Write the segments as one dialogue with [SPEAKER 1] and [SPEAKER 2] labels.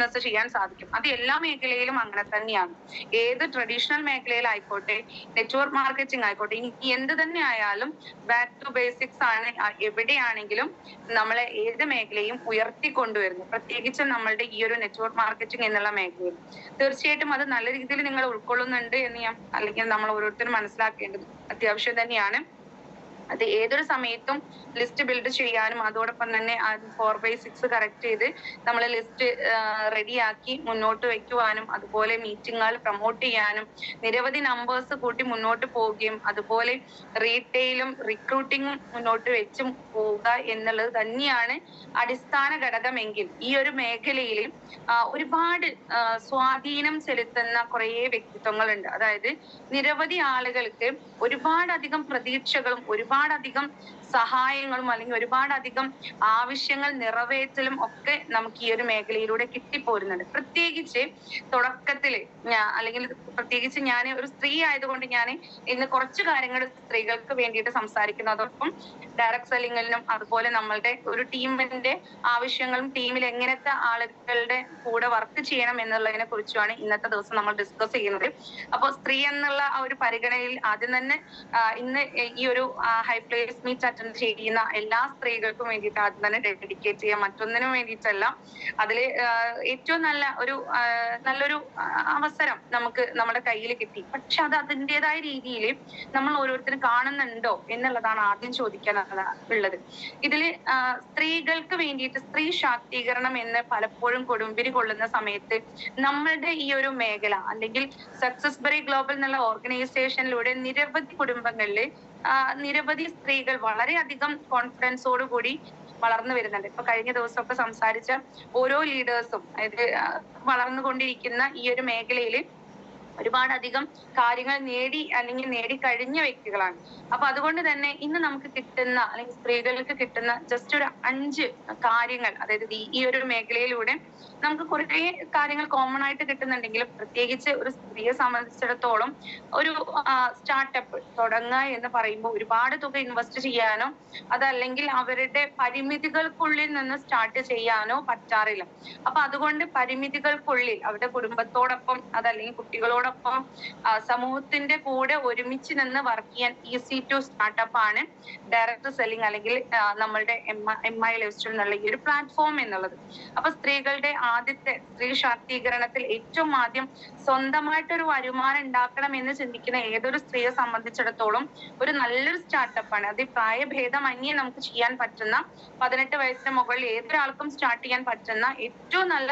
[SPEAKER 1] Business ചെയ്യാൻ സാധിക്കും. അത് എല്ലാ മേഖലയിലും അങ്ങനെ തന്നെയാണ്. ഏത് ട്രഡീഷണൽ മേഖലയിലായിക്കോട്ടെ, നെറ്റ്വർക്ക് മാർക്കറ്റിംഗ് ആയിക്കോട്ടെ, ഇനി എന്ത് തന്നെ ആയാലും ബാക്ക് ടു ബേസിക്സ് ആണ് എവിടെയാണെങ്കിലും നമ്മളെ ഏത് മേഖലയും ഉയർത്തിക്കൊണ്ടുവരുന്നു. പ്രത്യേകിച്ചും നമ്മളുടെ ഈ ഒരു നെറ്റ്വർക്ക് മാർക്കറ്റിംഗ് എന്നുള്ള മേഖലയിൽ തീർച്ചയായിട്ടും അത് നല്ല രീതിയിൽ നിങ്ങൾ ഉൾക്കൊള്ളുന്നുണ്ട് എന്ന് ഞാൻ അല്ലെങ്കിൽ നമ്മൾ ഓരോരുത്തരും മനസ്സിലാക്കേണ്ടത് അത്യാവശ്യം തന്നെയാണ്. അത് ഏതൊരു സമയത്തും ലിസ്റ്റ് ബിൽഡ് ചെയ്യാനും അതോടൊപ്പം തന്നെ 4/6 കറക്റ്റ് ചെയ്ത് നമ്മൾ ലിസ്റ്റ് റെഡിയാക്കി മുന്നോട്ട് വെക്കുവാനും അതുപോലെ മീറ്റിങ്ങുകൾ പ്രൊമോട്ട് ചെയ്യാനും നിരവധി നമ്പേഴ്സ് കൂട്ടി മുന്നോട്ട് പോവുകയും അതുപോലെ റീറ്റെയിലും റിക്രൂട്ടിങ്ങും മുന്നോട്ട് വെച്ചും പോവുക എന്നുള്ളത് തന്നെയാണ് അടിസ്ഥാന ഘടകമെങ്കിൽ ഈ ഒരു മേഖലയിൽ ഒരുപാട് സ്വാധീനം ചെലുത്തുന്ന കുറേ വ്യക്തിത്വങ്ങളുണ്ട്. അതായത് നിരവധി ആളുകൾക്ക് ഒരുപാടധികം പ്രതീക്ഷകളും ഒരുപാടധികം സഹായങ്ങളും അല്ലെങ്കിൽ ഒരുപാടധികം ആവശ്യങ്ങൾ നിറവേറ്റലും ഒക്കെ നമുക്ക് ഈ ഒരു മേഖലയിലൂടെ കിട്ടിപ്പോരുന്നുണ്ട്. പ്രത്യേകിച്ച് തുടക്കത്തില് അല്ലെങ്കിൽ പ്രത്യേകിച്ച് ഞാൻ ഒരു സ്ത്രീ ആയതുകൊണ്ട് ഞാൻ ഇന്ന് കുറച്ച് കാര്യങ്ങൾ സ്ത്രീകൾക്ക് വേണ്ടിയിട്ട് സംസാരിക്കുന്നതോടൊപ്പം ഡയറക്ട് സെല്ലിങ്ങിനും അതുപോലെ നമ്മളുടെ ഒരു ടീമിന്റെ ആവശ്യങ്ങളും ടീമിൽ എങ്ങനത്തെ ആളുകളുടെ കൂടെ വർക്ക് ചെയ്യണം എന്നുള്ളതിനെ കുറിച്ചുമാണ് ഇന്നത്തെ ദിവസം നമ്മൾ ഡിസ്കസ് ചെയ്യുന്നത്. അപ്പോൾ സ്ത്രീ എന്നുള്ള ആ ഒരു പരിഗണനയിൽ ആദ്യം തന്നെ ഇന്ന് ഈ ഒരു ഹൈ പ്ലേസ് മീറ്റ് അറ്റൻഡ് ചെയ്യുന്ന എല്ലാ സ്ത്രീകൾക്കും വേണ്ടിയിട്ട് ആദ്യം തന്നെ ഡെഡിക്കേറ്റ് ചെയ്യാം. മറ്റൊന്നിനും വേണ്ടിയിട്ടല്ല. അതില് ഏറ്റവും നല്ലൊരു അവസരം നമുക്ക് നമ്മുടെ കയ്യിൽ കിട്ടി. പക്ഷെ അത് അതിൻ്റെതായ രീതിയിൽ നമ്മൾ ഓരോരുത്തരും കാണുന്നുണ്ടോ എന്നുള്ളതാണ് ആദ്യം ചോദിക്കാൻ ഉള്ളത്. ഇതില് സ്ത്രീകൾക്ക് വേണ്ടിയിട്ട് സ്ത്രീ ശാക്തീകരണം എന്ന് പലപ്പോഴും കൊടുമ്പിരി കൊള്ളുന്ന സമയത്ത് നമ്മളുടെ ഈ ഒരു മേഖല അല്ലെങ്കിൽ സക്സസ് ബറി ഗ്ലോബൽ എന്നുള്ള ഓർഗനൈസേഷനിലൂടെ നിരവധി കുടുംബങ്ങളിൽ നിരവധി സ്ത്രീകൾ വളരെയധികം കോൺഫിഡൻസോട് കൂടി വളർന്നു വരുന്നുണ്ട്. ഇപ്പൊ കഴിഞ്ഞ ദിവസമൊക്കെ സംസാരിച്ച ഓരോ ലീഡേഴ്സും അതായത് വളർന്നുകൊണ്ടിരിക്കുന്ന ഈ ഒരു മേഖലയിൽ ഒരുപാടധികം കാര്യങ്ങൾ നേടിക്കഴിഞ്ഞ വ്യക്തികളാണ്. അപ്പൊ അതുകൊണ്ട് തന്നെ ഇന്ന് നമുക്ക് കിട്ടുന്ന അല്ലെങ്കിൽ സ്ത്രീകൾക്ക് കിട്ടുന്ന ജസ്റ്റ് ഒരു 5 കാര്യങ്ങൾ, അതായത് ഈ ഒരു മേഖലയിലൂടെ നമുക്ക് കുറേ കാര്യങ്ങൾ കോമൺ ആയിട്ട് കിട്ടുന്നുണ്ടെങ്കിലും പ്രത്യേകിച്ച് ഒരു സ്ത്രീയെ സംബന്ധിച്ചിടത്തോളം ഒരു സ്റ്റാർട്ടപ്പ് തുടങ്ങുക എന്ന് പറയുമ്പോൾ ഒരുപാട് തുക ഇൻവെസ്റ്റ് ചെയ്യാനോ അതല്ലെങ്കിൽ അവരുടെ പരിമിതികൾക്കുള്ളിൽ നിന്ന് സ്റ്റാർട്ട് ചെയ്യാനോ പറ്റാറില്ല. അപ്പൊ അതുകൊണ്ട് പരിമിതികൾക്കുള്ളിൽ അവരുടെ കുടുംബത്തോടൊപ്പം അതല്ലെങ്കിൽ കുട്ടികളോടൊപ്പം സമൂഹത്തിന്റെ കൂടെ ഒരുമിച്ച് നിന്ന് വർക്ക് ചെയ്യാൻ ഈസി ടു സ്റ്റാർട്ടപ്പ് ആണ് ഡയറക്ട് സെല്ലിംഗ് അല്ലെങ്കിൽ നമ്മളുടെ MI ലൈഫ്സ്റ്റൈൽ എന്നുള്ള ഈ ഒരു പ്ലാറ്റ്ഫോം എന്നുള്ളത്. അപ്പൊ സ്ത്രീകളുടെ ആദ്യത്തെ സ്ത്രീ ശാക്തീകരണത്തിൽ ഏറ്റവും ആദ്യം സ്വന്തമായിട്ടൊരു വരുമാനം ഉണ്ടാക്കണം എന്ന് ചിന്തിക്കുന്ന ഏതൊരു സ്ത്രീയെ സംബന്ധിച്ചിടത്തോളം ഒരു നല്ലൊരു സ്റ്റാർട്ടപ്പാണ്. അത് പ്രായഭേദമന്യേ നമുക്ക് ചെയ്യാൻ പറ്റുന്ന 18 വയസ്സിന് മുകളിൽ ഏതൊരാൾക്കും സ്റ്റാർട്ട് ചെയ്യാൻ പറ്റുന്ന ഏറ്റവും നല്ല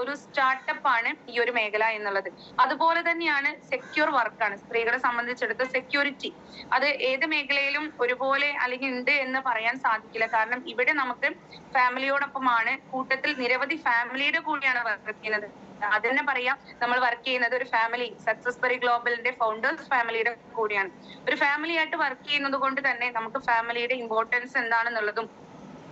[SPEAKER 1] ഒരു സ്റ്റാർട്ടപ്പാണ് ഈ ഒരു മേഖല എന്നുള്ളത്. അതുപോലെ തന്നെയാണ് സെക്യൂർ വർക്കാണ് സ്ത്രീകളെ സംബന്ധിച്ചെടുത്ത് സെക്യൂരിറ്റി. അത് ഏത് മേഖലയിലും ഒരുപോലെ അല്ലെങ്കിൽ ഉണ്ട് എന്ന് പറയാൻ സാധിക്കില്ല. കാരണം ഇവിടെ നമുക്ക് ഫാമിലിയോടൊപ്പമാണ്, കൂട്ടത്തിൽ നിരവധി ഫാമിലിയുടെ കൂടിയാണ് വർക്ക് ചെയ്യുന്നത്. അതന്നെ പറയാം, നമ്മൾ വർക്ക് ചെയ്യുന്നത് ഒരു ഫാമിലി സക്സസ് ബറി ഗ്ലോബലിന്റെ ഫൗണ്ടേഴ്സ് ഫാമിലിയുടെ കൂടിയാണ്. ഒരു ഫാമിലി ആയിട്ട് വർക്ക് ചെയ്യുന്നത് കൊണ്ട് തന്നെ നമുക്ക് ഫാമിലിയുടെ ഇമ്പോർട്ടൻസ് എന്താണെന്നുള്ളതും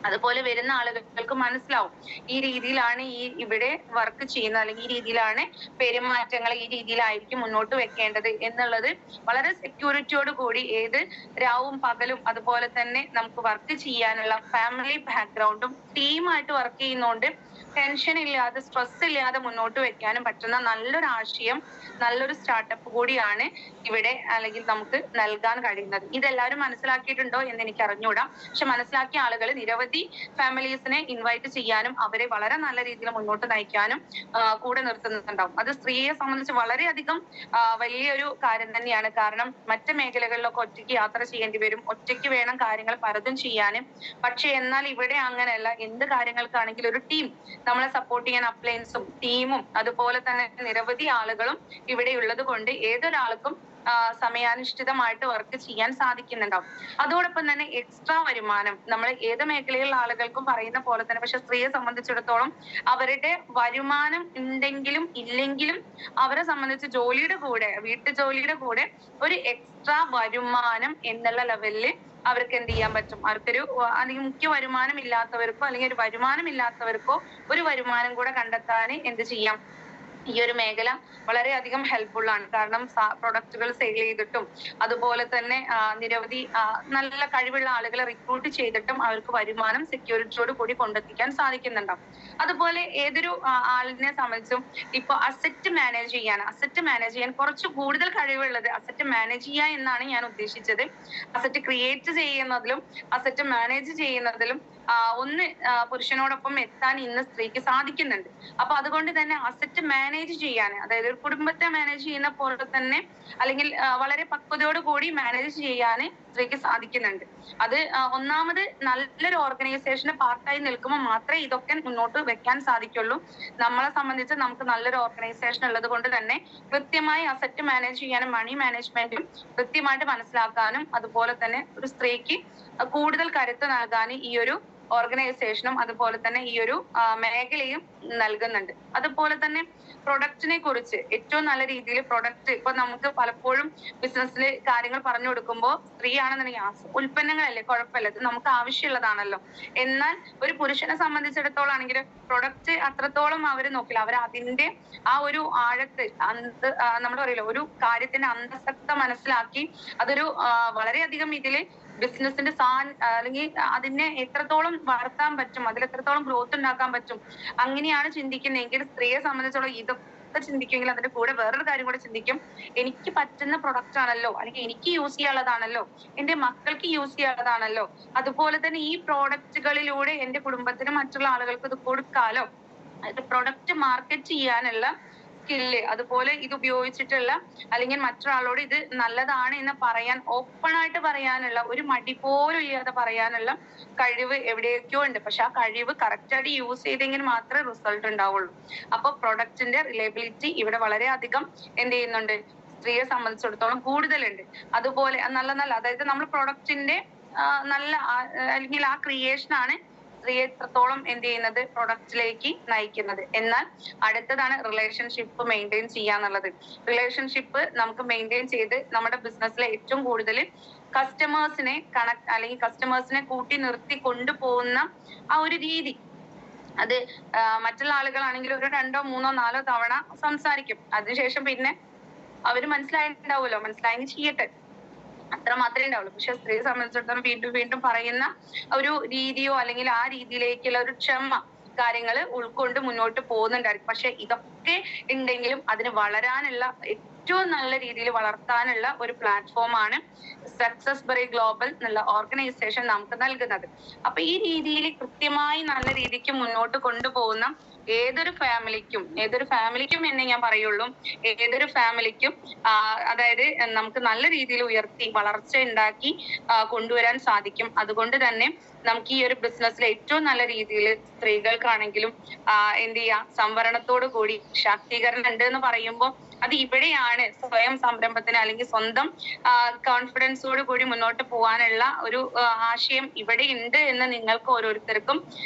[SPEAKER 1] അതുപോലെ വരുന്ന ആളുകൾക്ക് മനസ്സിലാവും ഈ രീതിയിലാണ് ഇവിടെ വർക്ക് ചെയ്യുന്നത് അല്ലെങ്കിൽ ഈ രീതിയിലാണ് പെരുമാറ്റങ്ങൾ ഈ രീതിയിലായിരിക്കും മുന്നോട്ട് വെക്കേണ്ടത് എന്നുള്ളത് വളരെ സെക്യൂരിറ്റിയോട് കൂടി ഏത് രാവും പകലും അതുപോലെ തന്നെ നമുക്ക് വർക്ക് ചെയ്യാനുള്ള ഫാമിലി ബാക്ക്ഗ്രൗണ്ടും ടീമായിട്ട് വർക്ക് ചെയ്യുന്നതുകൊണ്ട് ടെൻഷൻ ഇല്ലാതെ സ്ട്രെസ് ഇല്ലാതെ മുന്നോട്ട് വെക്കാനും പറ്റുന്ന നല്ലൊരു ആശയം നല്ലൊരു സ്റ്റാർട്ടപ്പ് കൂടിയാണ് ഇവിടെ അല്ലെങ്കിൽ നമുക്ക് നൽകാൻ കഴിയുന്നത്. ഇതെല്ലാവരും മനസ്സിലാക്കിയിട്ടുണ്ടോ എന്ന് എനിക്ക് അറിഞ്ഞൂടാ. പക്ഷെ മനസ്സിലാക്കിയ ആളുകൾ നിരവധി ഫാമിലീസിനെ ഇൻവൈറ്റ് ചെയ്യാനും അവരെ വളരെ നല്ല രീതിയിൽ മുന്നോട്ട് നയിക്കാനും കൂടെ നിർത്തുന്നുണ്ടാവും. അത് സ്ത്രീയെ സംബന്ധിച്ച് വളരെയധികം വലിയൊരു കാര്യം തന്നെയാണ്. കാരണം മറ്റ് മേഖലകളിലൊക്കെ ഒറ്റയ്ക്ക് യാത്ര ചെയ്യേണ്ടി വരും, ഒറ്റയ്ക്ക് വേണം കാര്യങ്ങൾ പലതും ചെയ്യാനും. പക്ഷെ എന്നാൽ ഇവിടെ അങ്ങനെയല്ല. എന്ത് കാര്യങ്ങൾക്കാണെങ്കിലും ഒരു ടീം നമ്മളെ സപ്പോർട്ട് ചെയ്യാൻ അപ്ലയൻസും ടീമും അതുപോലെ തന്നെ നിരവധി ആളുകളും ഇവിടെ ഉള്ളത് കൊണ്ട് ഏതൊരാൾക്കും സമയാനുഷ്ഠിതമായിട്ട് വർക്ക് ചെയ്യാൻ സാധിക്കുന്നുണ്ടാവും. അതോടൊപ്പം തന്നെ എക്സ്ട്രാ വരുമാനം നമ്മൾ ഏത് മേഖലയിലുള്ള ആളുകൾക്കും പറയുന്ന പോലെ തന്നെ, പക്ഷെ സ്ത്രീയെ സംബന്ധിച്ചിടത്തോളം അവരുടെ വരുമാനം ഉണ്ടെങ്കിലും ഇല്ലെങ്കിലും അവരെ സംബന്ധിച്ച് ജോലിയുടെ കൂടെ വീട്ടുജോലിയുടെ കൂടെ ഒരു എക്സ്ട്രാ വരുമാനം എന്നുള്ള ലെവലില് അവർക്ക് എന്ത് ചെയ്യാൻ പറ്റും, അവർക്കൊരു അല്ലെങ്കിൽ മുഖ്യ വരുമാനം ഇല്ലാത്തവർക്കോ അല്ലെങ്കിൽ ഒരു വരുമാനം ഇല്ലാത്തവർക്കോ ഒരു വരുമാനം കൂടെ കണ്ടെത്താൻ എന്ത് ചെയ്യാം, ഈ ഒരു മേഖല വളരെയധികം ഹെൽപ്ഫുൾ ആണ്. കാരണം പ്രൊഡക്റ്റുകൾ സെയിൽ ചെയ്തിട്ടും അതുപോലെ തന്നെ നിരവധി നല്ല കഴിവുള്ള ആളുകളെ റിക്രൂട്ട് ചെയ്തിട്ടും അവർക്ക് വരുമാനം സെക്യൂരിറ്റിയോട് കൂടി കൊണ്ടെത്തിക്കാൻ സാധിക്കുന്നുണ്ടാവും. അതുപോലെ ഏതൊരു ആളിനെ സംബന്ധിച്ചും ഇപ്പൊ അസറ്റ് മാനേജ് ചെയ്യാൻ കുറച്ച് കൂടുതൽ കഴിവുള്ളത് അസറ്റ് മാനേജ് ചെയ്യുക എന്നാണ് ഞാൻ ഉദ്ദേശിച്ചത്. അസറ്റ് ക്രിയേറ്റ് ചെയ്യുന്നതിലും അസറ്റ് മാനേജ് ചെയ്യുന്നതിലും ഒന്ന് പുരുഷനോടൊപ്പം എത്താൻ ഇന്ന് സ്ത്രീക്ക് സാധിക്കുന്നുണ്ട്. അപ്പൊ അതുകൊണ്ട് തന്നെ അസറ്റ് മാനേജ് ചെയ്യാൻ, അതായത് ഒരു കുടുംബത്തെ മാനേജ് ചെയ്യുന്ന പോലെ തന്നെ അല്ലെങ്കിൽ വളരെ പക്വതയോട് കൂടി മാനേജ് ചെയ്യാൻ സ്ത്രീക്ക് സാധിക്കുന്നുണ്ട്. അത് ഒന്നാമത് നല്ലൊരു ഓർഗനൈസേഷന് പാർട്ടായി നിൽക്കുമ്പോൾ മാത്രമേ ഇതൊക്കെ മുന്നോട്ട് വെക്കാൻ സാധിക്കുള്ളൂ. നമ്മളെ സംബന്ധിച്ച് നമുക്ക് നല്ലൊരു ഓർഗനൈസേഷൻ ഉള്ളത് കൊണ്ട് തന്നെ കൃത്യമായി അസറ്റ് മാനേജ് ചെയ്യാനും മണി മാനേജ്മെന്റും കൃത്യമായിട്ട് മനസ്സിലാക്കാനും അതുപോലെ തന്നെ ഒരു സ്ത്രീക്ക് കൂടുതൽ കരുത്ത് നൽകാൻ ഈ ഒരു ഓർഗനൈസേഷനും അതുപോലെ തന്നെ ഈ ഒരു മേഖലയും നൽകുന്നുണ്ട്. അതുപോലെ തന്നെ പ്രൊഡക്റ്റിനെ കുറിച്ച് ഏറ്റവും നല്ല രീതിയിൽ പ്രൊഡക്റ്റ് ഇപ്പൊ നമുക്ക് പലപ്പോഴും ബിസിനസ്സിൽ കാര്യങ്ങൾ പറഞ്ഞു കൊടുക്കുമ്പോൾ സ്ത്രീ ആണെന്നുണ്ടെങ്കിൽ ഉൽപ്പന്നങ്ങളല്ലേ കുഴപ്പമില്ല, ഇത് നമുക്ക് ആവശ്യമുള്ളതാണല്ലോ. എന്നാൽ ഒരു പുരുഷനെ സംബന്ധിച്ചിടത്തോളം ആണെങ്കിൽ പ്രൊഡക്റ്റ് അത്രത്തോളം അവർ നോക്കില്ല. അവർ അതിന്റെ ആ ഒരു ആഴത്ത് നമ്മൾ പറയില്ല, ഒരു കാര്യത്തിന്റെ അന്തസത്ത മനസ്സിലാക്കി അതൊരു വളരെയധികം ഇതില് ബിസിനസിന്റെ അല്ലെങ്കിൽ അതിനെ എത്രത്തോളം വളർത്താൻ പറ്റും, അതിൽ എത്രത്തോളം ഗ്രോത്ത് ഉണ്ടാക്കാൻ പറ്റും, അങ്ങനെയാണ് ചിന്തിക്കുന്നതെങ്കിൽ സ്ത്രീയെ സംബന്ധിച്ചോളം ഇതൊക്കെ ചിന്തിക്കുമെങ്കിൽ അതിന്റെ കൂടെ വേറൊരു കാര്യം കൂടെ ചിന്തിക്കും. എനിക്ക് പറ്റുന്ന പ്രൊഡക്റ്റ് ആണല്ലോ, അല്ലെങ്കിൽ എനിക്ക് യൂസ് ചെയ്യാനുള്ളതാണല്ലോ, എന്റെ മക്കൾക്ക് യൂസ് ചെയ്യാനുള്ളതാണല്ലോ, അതുപോലെ തന്നെ ഈ പ്രോഡക്റ്റുകളിലൂടെ എന്റെ കുടുംബത്തിനും മറ്റുള്ള ആളുകൾക്ക് ഇത് കൊടുക്കാലോ. അത് പ്രൊഡക്റ്റ് മാർക്കറ്റ് ചെയ്യാനുള്ള സ്കില്ല്, അതുപോലെ ഇത് ഉപയോഗിച്ചിട്ടുള്ള അല്ലെങ്കിൽ മറ്റൊരാളോട് ഇത് നല്ലതാണ് എന്ന് പറയാൻ, ഓപ്പൺ ആയിട്ട് പറയാനുള്ള ഒരു മടി പോലും ഇല്ലാതെ പറയാനുള്ള കഴിവ് എവിടെയൊക്കെയോ ഉണ്ട്. പക്ഷെ ആ കഴിവ് കറക്റ്റ് ആയിട്ട് യൂസ് ചെയ്തെങ്കിൽ മാത്രമേ റിസൾട്ട് ഉണ്ടാവുള്ളൂ. അപ്പൊ പ്രൊഡക്റ്റിന്റെ റിലയബിലിറ്റി ഇവിടെ വളരെയധികം എന്ത് ചെയ്യുന്നുണ്ട്, സ്ത്രീയെ സംബന്ധിച്ചിടത്തോളം കൂടുതലുണ്ട്. അതുപോലെ നല്ല അതായത് നമ്മൾ പ്രൊഡക്റ്റിന്റെ നല്ല അല്ലെങ്കിൽ ആ ക്രിയേഷൻ ആണ് സ്ത്രീയെ എത്രത്തോളം എന്ത് ചെയ്യുന്നത് പ്രൊഡക്റ്റിലേക്ക് നയിക്കുന്നത്. എന്നാൽ അടുത്തതാണ് റിലേഷൻഷിപ്പ് മെയിൻറ്റെയിൻ ചെയ്യാന്നുള്ളത്. റിലേഷൻഷിപ്പ് നമുക്ക് മെയിൻറ്റെയിൻ ചെയ്ത് നമ്മുടെ ബിസിനസ്സിലെ ഏറ്റവും കൂടുതൽ കസ്റ്റമേഴ്സിനെ അല്ലെങ്കിൽ കസ്റ്റമേഴ്സിനെ കൂട്ടി നിർത്തി കൊണ്ടുപോകുന്ന ആ ഒരു രീതി, അത് മറ്റുള്ള ആളുകളാണെങ്കിൽ ഒരു 2, 3, 4 തവണ സംസാരിക്കും. അതിനുശേഷം പിന്നെ അവര് മനസ്സിലായിട്ടുണ്ടാവുമല്ലോ, മനസ്സിലായി ചെയ്യട്ടെ, അത്ര മാത്രമേ ഉണ്ടാവുള്ളൂ. പക്ഷെ സ്ത്രീയെ സംബന്ധിച്ചിടത്തോളം വീണ്ടും വീണ്ടും പറയുന്ന ഒരു രീതിയോ അല്ലെങ്കിൽ ആ രീതിയിലേക്കുള്ള ഒരു ക്ഷമ കാര്യങ്ങൾ ഉൾക്കൊണ്ട് മുന്നോട്ട് പോകുന്നുണ്ടായിരിക്കും. പക്ഷെ ഇതൊക്കെ ഉണ്ടെങ്കിലും അതിന് വളരാനുള്ള ഏറ്റവും നല്ല രീതിയിൽ വളർത്താനുള്ള ഒരു പ്ലാറ്റ്ഫോമാണ് സക്സസ് ബറി ഗ്ലോബൽ എന്നുള്ള ഓർഗനൈസേഷൻ നമുക്ക് നൽകുന്നത്. അപ്പൊ ഈ രീതിയിൽ കൃത്യമായി നല്ല രീതിക്ക് മുന്നോട്ട് കൊണ്ടുപോകുന്ന ഏതൊരു ഫാമിലിക്കും എന്നേ ഞാൻ പറയുള്ളൂ, ഏതൊരു ഫാമിലിക്കും അതായത് നമുക്ക് നല്ല രീതിയിൽ ഉയർത്തി വളർച്ച ഉണ്ടാക്കി കൊണ്ടുവരാൻ സാധിക്കും. അതുകൊണ്ട് തന്നെ നമുക്ക് ഈ ഒരു ബിസിനസ്സിൽ ഏറ്റവും നല്ല രീതിയിൽ സ്ത്രീകൾക്കാണെങ്കിലും എന്ത് ചെയ്യാം, സംവരണത്തോടു കൂടി ശാക്തീകരണം ഉണ്ട് എന്ന് പറയുമ്പോൾ അത് ഇവിടെയാണ് സ്വയം സംരംഭത്തിന് അല്ലെങ്കിൽ സ്വന്തം കോൺഫിഡൻസോട് കൂടി മുന്നോട്ട് പോകാനുള്ള ഒരു ആശയം ഇവിടെ ഉണ്ട് എന്ന് നിങ്ങൾക്ക് ഓരോരുത്തർക്കും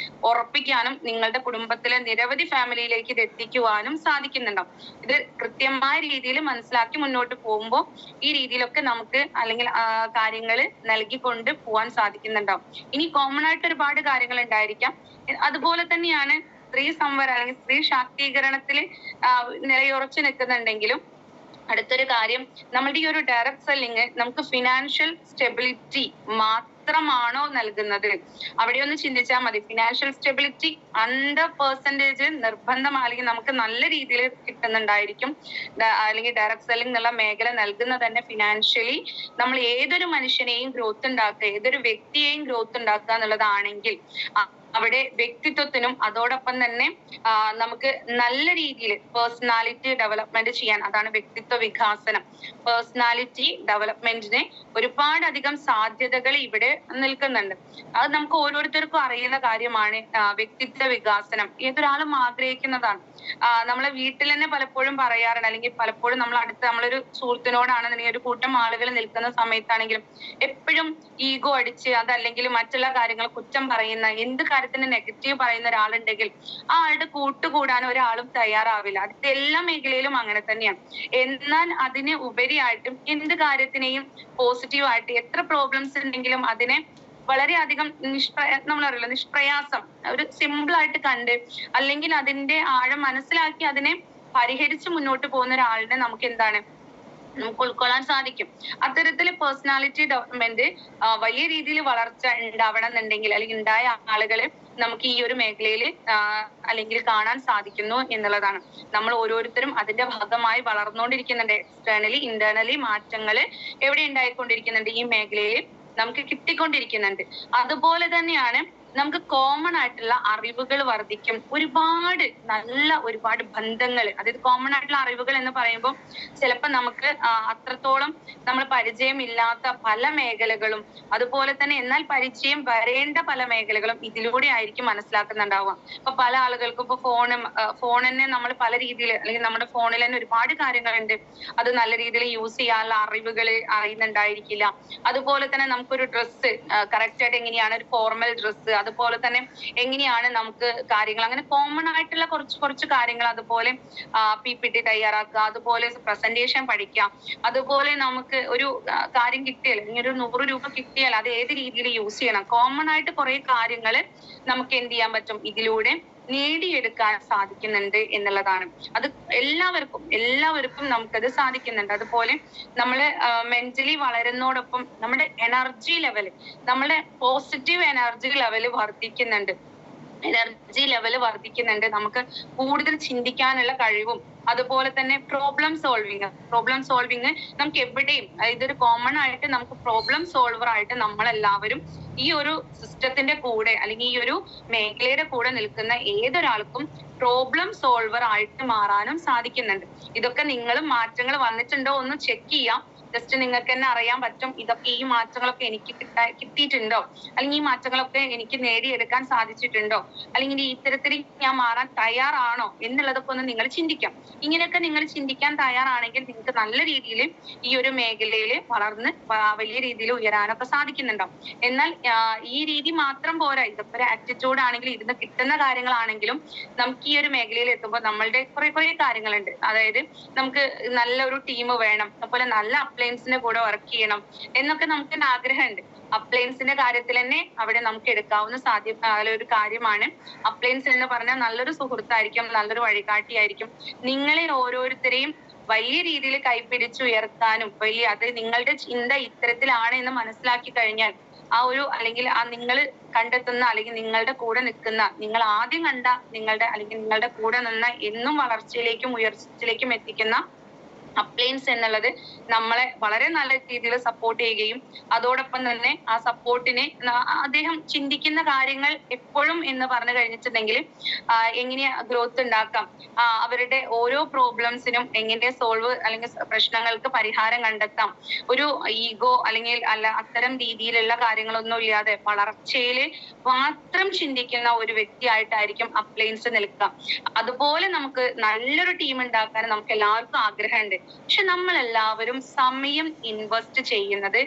[SPEAKER 1] ഉറപ്പിക്കാനും നിങ്ങളുടെ കുടുംബത്തിലെ നിരവധി ഫാമിലിയിലേക്ക് ഇത് എത്തിക്കുവാനും സാധിക്കുന്നുണ്ടാവും. ഇത് കൃത്യമായ രീതിയിൽ മനസ്സിലാക്കി മുന്നോട്ട് പോകുമ്പോൾ ഈ രീതിയിലൊക്കെ നമുക്ക് അല്ലെങ്കിൽ കാര്യങ്ങൾ നൽകിക്കൊണ്ട് പോകാൻ സാധിക്കുന്നുണ്ടാവും. ഇനി കോമൺ ആയിട്ട് ഒരുപാട് കാര്യങ്ങൾ ഉണ്ടായിരിക്കാം. അതുപോലെ തന്നെയാണ് സ്ത്രീ സംവരണം അല്ലെങ്കിൽ സ്ത്രീ ശാക്തീകരണത്തിൽ നിലയുറച്ചു നിൽക്കുന്നുണ്ടെങ്കിലും അടുത്തൊരു കാര്യം, നമ്മളുടെ ഈ ഒരു ഡയറക്ട് സെല്ലിങ് നമുക്ക് ഫിനാൻഷ്യൽ സ്റ്റെബിലിറ്റി മാത്രമാണോ നൽകുന്നത്? അവിടെ ഒന്ന് ചിന്തിച്ചാൽ മതി. ഫിനാൻഷ്യൽ സ്റ്റെബിലിറ്റി 100% നിർബന്ധമാണെങ്കിൽ നമുക്ക് നല്ല രീതിയിൽ കിട്ടുന്നുണ്ടായിരിക്കും. അല്ലെങ്കിൽ ഡയറക്ട് സെല്ലിംഗ് എന്നുള്ള മേഖല നൽകുന്ന തന്നെ ഫിനാൻഷ്യലി നമ്മൾ ഏതൊരു മനുഷ്യനെയും ഗ്രോത്ത് ഉണ്ടാക്കുക, ഏതൊരു വ്യക്തിയെയും ഗ്രോത്ത് ഉണ്ടാക്കുക എന്നുള്ളതാണെങ്കിൽ അവിടെ വ്യക്തിത്വത്തിനും അതോടൊപ്പം തന്നെ നമുക്ക് നല്ല രീതിയിൽ പേഴ്സണാലിറ്റി ഡെവലപ്മെന്റ് ചെയ്യാൻ, അതാണ് വ്യക്തിത്വ വികാസനം. പേഴ്സണാലിറ്റി ഡെവലപ്മെന്റിന് ഒരുപാടധികം സാധ്യതകൾ ഇവിടെ നിൽക്കുന്നുണ്ട്. അത് നമുക്ക് ഓരോരുത്തർക്കും അറിയുന്ന കാര്യമാണ്. വ്യക്തിത്വ വികാസനം ഏതൊരാളും ആഗ്രഹിക്കുന്നതാണ്. നമ്മളെ വീട്ടിൽ തന്നെ പലപ്പോഴും പറയാറുണ്ട്, അല്ലെങ്കിൽ പലപ്പോഴും നമ്മളൊരു സുഹൃത്തിനോടാണെന്നുണ്ടെങ്കിൽ ഒരു കൂട്ടം ആളുകൾ നിൽക്കുന്ന സമയത്താണെങ്കിലും എപ്പോഴും ഈഗോ അടിച്ച് അതല്ലെങ്കിൽ മറ്റുള്ള കാര്യങ്ങൾ കുറ്റം പറയുന്ന, എന്ത് കാര്യത്തിന് നെഗറ്റീവ് പറയുന്ന ഒരാളുണ്ടെങ്കിൽ ആ ആളുടെ കൂട്ടുകൂടാൻ ഒരാളും തയ്യാറാവില്ല. അത് എല്ലാ മേഖലയിലും അങ്ങനെ തന്നെയാണ്. എന്നാൽ അതിന് ഉപരിയായിട്ടും എന്ത് കാര്യത്തിനെയും പോസിറ്റീവായിട്ട് എത്ര പ്രോബ്ലംസ് ഉണ്ടെങ്കിലും അതിനെ വളരെയധികം നിഷ്പ്രയാസം ഒരു സിമ്പിൾ ആയിട്ട് കണ്ട് അല്ലെങ്കിൽ അതിന്റെ ആഴം മനസ്സിലാക്കി അതിനെ പരിഹരിച്ച് മുന്നോട്ട് പോകുന്ന ഒരാളിനെ നമുക്ക് എന്താണ് നമുക്ക് ഉൾക്കൊള്ളാൻ സാധിക്കും. അത്തരത്തില് പേഴ്സണാലിറ്റി ഡെവലപ്മെന്റ് വലിയ രീതിയിൽ വളർച്ച ഉണ്ടാവണം എന്നുണ്ടെങ്കിൽ അല്ലെങ്കിൽ ഉണ്ടായ ആളുകള് നമുക്ക് ഈ ഒരു മേഖലയിൽ അല്ലെങ്കിൽ കാണാൻ സാധിക്കുന്നു എന്നുള്ളതാണ്. നമ്മൾ ഓരോരുത്തരും അതിന്റെ ഭാഗമായി വളർന്നുകൊണ്ടിരിക്കുന്നുണ്ട്. എക്സ്റ്റേണലി ഇന്റേണലി മാറ്റങ്ങൾ എവിടെ ഉണ്ടായിക്കൊണ്ടിരിക്കുന്നുണ്ട്, ഈ മേഖലയിൽ നമുക്ക് കിട്ടിക്കൊണ്ടിരിക്കുന്നുണ്ട്. അതുപോലെ തന്നെയാണ് നമുക്ക് കോമൺ ആയിട്ടുള്ള അറിവുകൾ വർദ്ധിക്കും. ഒരുപാട് ബന്ധങ്ങൾ, അതായത് കോമൺ ആയിട്ടുള്ള അറിവുകൾ എന്ന് പറയുമ്പോൾ ചിലപ്പോൾ നമുക്ക് അത്രത്തോളം നമ്മൾ പരിചയമില്ലാത്ത പല മേഖലകളും, അതുപോലെ തന്നെ എന്നാൽ പരിചയം വരേണ്ട പല മേഖലകളും ഇതിലൂടെ ആയിരിക്കും മനസ്സിലാക്കുന്നുണ്ടാവുക. ഇപ്പൊ പല ആളുകൾക്കും ഇപ്പൊ ഫോൺ തന്നെ നമ്മൾ പല രീതിയിൽ, അല്ലെങ്കിൽ നമ്മുടെ ഫോണിൽ തന്നെ ഒരുപാട് കാര്യങ്ങളുണ്ട്. അത് നല്ല രീതിയിൽ യൂസ് ചെയ്യാനുള്ള അറിവുകൾ അറിയുന്നുണ്ടായിരിക്കില്ല. അതുപോലെ തന്നെ നമുക്കൊരു ഡ്രസ്സ് കറക്റ്റ് ആയിട്ട് എങ്ങനെയാണ് ഒരു ഫോർമൽ ഡ്രസ്സ്, അതുപോലെ തന്നെ എങ്ങനെയാണ് നമുക്ക് കാര്യങ്ങൾ, അങ്ങനെ കോമൺ ആയിട്ടുള്ള കുറച്ച് കാര്യങ്ങൾ, അതുപോലെ PPT തയ്യാറാക്കുക, അതുപോലെ പ്രസന്റേഷൻ പഠിക്കാം, അതുപോലെ നമുക്ക് ഒരു കാര്യം കിട്ടിയാൽ, അല്ലെങ്കിൽ ഒരു 100 രൂപ കിട്ടിയാൽ അത് ഏത് രീതിയിൽ യൂസ് ചെയ്യണം, കോമൺ ആയിട്ട് കുറെ കാര്യങ്ങൾ നമുക്ക് എന്ത് ചെയ്യാൻ പറ്റും, ഇതിലൂടെ നേടിയെടുക്കാൻ സാധിക്കുന്നുണ്ട് എന്നുള്ളതാണ്. അത് എല്ലാവർക്കും നമുക്കത് സാധിക്കുന്നുണ്ട്. അതുപോലെ നമ്മള് മെന്റലി വളരുന്നതോടൊപ്പം നമ്മുടെ എനർജി ലെവല്, നമ്മുടെ പോസിറ്റീവ് എനർജി ലെവല് വർദ്ധിക്കുന്നുണ്ട്. നമുക്ക് കൂടുതൽ ചിന്തിക്കാനുള്ള കഴിവും, അതുപോലെ തന്നെ പ്രോബ്ലം സോൾവിങ് നമുക്ക് എവിടെയും, ഇതൊരു കോമൺ ആയിട്ട് നമുക്ക് പ്രോബ്ലം സോൾവർ ആയിട്ട് നമ്മളെല്ലാവരും ഈ ഒരു സിസ്റ്റത്തിന്റെ കൂടെ, അല്ലെങ്കിൽ ഈ ഒരു മേഖലയുടെ കൂടെ നിൽക്കുന്ന ഏതൊരാൾക്കും പ്രോബ്ലം സോൾവർ ആയിട്ട് മാറാനും സാധിക്കുന്നുണ്ട്. ഇതൊക്കെ നിങ്ങളും മാറ്റങ്ങൾ വന്നിട്ടുണ്ടോ എന്ന് ചെക്ക് ചെയ്യാം. ജസ്റ്റ് നിങ്ങൾക്ക് തന്നെ അറിയാൻ പറ്റും, ഇതൊക്കെ ഈ മാറ്റങ്ങളൊക്കെ എനിക്ക് കിട്ടിയിട്ടുണ്ടോ, അല്ലെങ്കിൽ ഈ മാറ്റങ്ങളൊക്കെ എനിക്ക് നേടിയെടുക്കാൻ സാധിച്ചിട്ടുണ്ടോ, അല്ലെങ്കിൽ ഇത്തരത്തിൽ ഞാൻ മാറാൻ തയ്യാറാണോ എന്നുള്ളതൊക്കെ ഒന്ന് നിങ്ങൾ ചിന്തിക്കാം. ഇങ്ങനെയൊക്കെ നിങ്ങൾ ചിന്തിക്കാൻ തയ്യാറാണെങ്കിൽ നിങ്ങൾക്ക് നല്ല രീതിയിൽ ഈ ഒരു മേഖലയിൽ വളർന്ന് വലിയ രീതിയിൽ ഉയരാനൊക്കെ സാധിക്കുന്നുണ്ടാവും. എന്നാൽ ഈ രീതി മാത്രം പോരാ. ഇതൊക്കെ ഒരു ആറ്റിറ്റ്യൂഡ് ആണെങ്കിലും ഇരുന്ന് കിട്ടുന്ന കാര്യങ്ങളാണെങ്കിലും നമുക്ക് ഈ ഒരു മേഖലയിൽ എത്തുമ്പോൾ നമ്മളുടെ കുറെ കാര്യങ്ങളുണ്ട്. അതായത് നമുക്ക് നല്ലൊരു ടീം വേണം, അതുപോലെ നല്ല അപ്ലയൻസിന്റെ കൂടെ വർക്ക് ചെയ്യണം എന്നൊക്കെ നമുക്ക് ആഗ്രഹമുണ്ട്. അപ്ലയൻസിന്റെ കാര്യത്തിൽ തന്നെ അവിടെ നമുക്ക് എടുക്കാവുന്ന ഒരു കാര്യമാണ്. അപ്ലയൻസ് എന്ന് പറഞ്ഞാൽ നല്ലൊരു സുഹൃത്തായിരിക്കും, നല്ലൊരു വഴികാട്ടിയായിരിക്കും. നിങ്ങളെ ഓരോരുത്തരെയും വലിയ രീതിയിൽ കൈപിടിച്ചുയർത്താനും അത് നിങ്ങളുടെ ചിന്ത ഇത്തരത്തിലാണ് എന്ന് മനസ്സിലാക്കി കഴിഞ്ഞാൽ അല്ലെങ്കിൽ നിങ്ങൾ കണ്ടെത്തുന്ന, അല്ലെങ്കിൽ നിങ്ങളുടെ കൂടെ നിൽക്കുന്ന, നിങ്ങൾ ആദ്യം കണ്ട അല്ലെങ്കിൽ നിങ്ങളുടെ കൂടെ നിന്ന് എന്നും വളർച്ചയിലേക്കും ഉയർച്ചയിലേക്കും എത്തിക്കുന്ന അപ്ലയൻസ് എന്നുള്ളത് നമ്മളെ വളരെ നല്ല രീതിയിൽ സപ്പോർട്ട് ചെയ്യുകയും, അതോടൊപ്പം തന്നെ ആ സപ്പോർട്ടിനെ അദ്ദേഹം ചിന്തിക്കുന്ന കാര്യങ്ങൾ എപ്പോഴും എന്ന് പറഞ്ഞു കഴിഞ്ഞിട്ടുണ്ടെങ്കിൽ എങ്ങനെ ഗ്രോത്ത് ഉണ്ടാക്കാം, അവരുടെ ഓരോ പ്രോബ്ലംസിനും എങ്ങനെ അല്ലെങ്കിൽ പ്രശ്നങ്ങൾക്ക് പരിഹാരം കണ്ടെത്താം, ഒരു ഈഗോ അല്ലെങ്കിൽ അത്തരം രീതിയിലുള്ള കാര്യങ്ങളൊന്നും ഇല്ലാതെ വളർച്ചയിൽ മാത്രം ചിന്തിക്കുന്ന ഒരു വ്യക്തിയായിട്ടായിരിക്കും അപ്ലയൻസ് നിൽക്കുക. അതുപോലെ നമുക്ക് നല്ലൊരു ടീം ഉണ്ടാക്കാൻ നമുക്ക് എല്ലാവർക്കും ആഗ്രഹമുണ്ട്. പക്ഷെ നമ്മളെല്ലാവരും സമയം ഇൻവെസ്റ്റ് ചെയ്യുന്നത്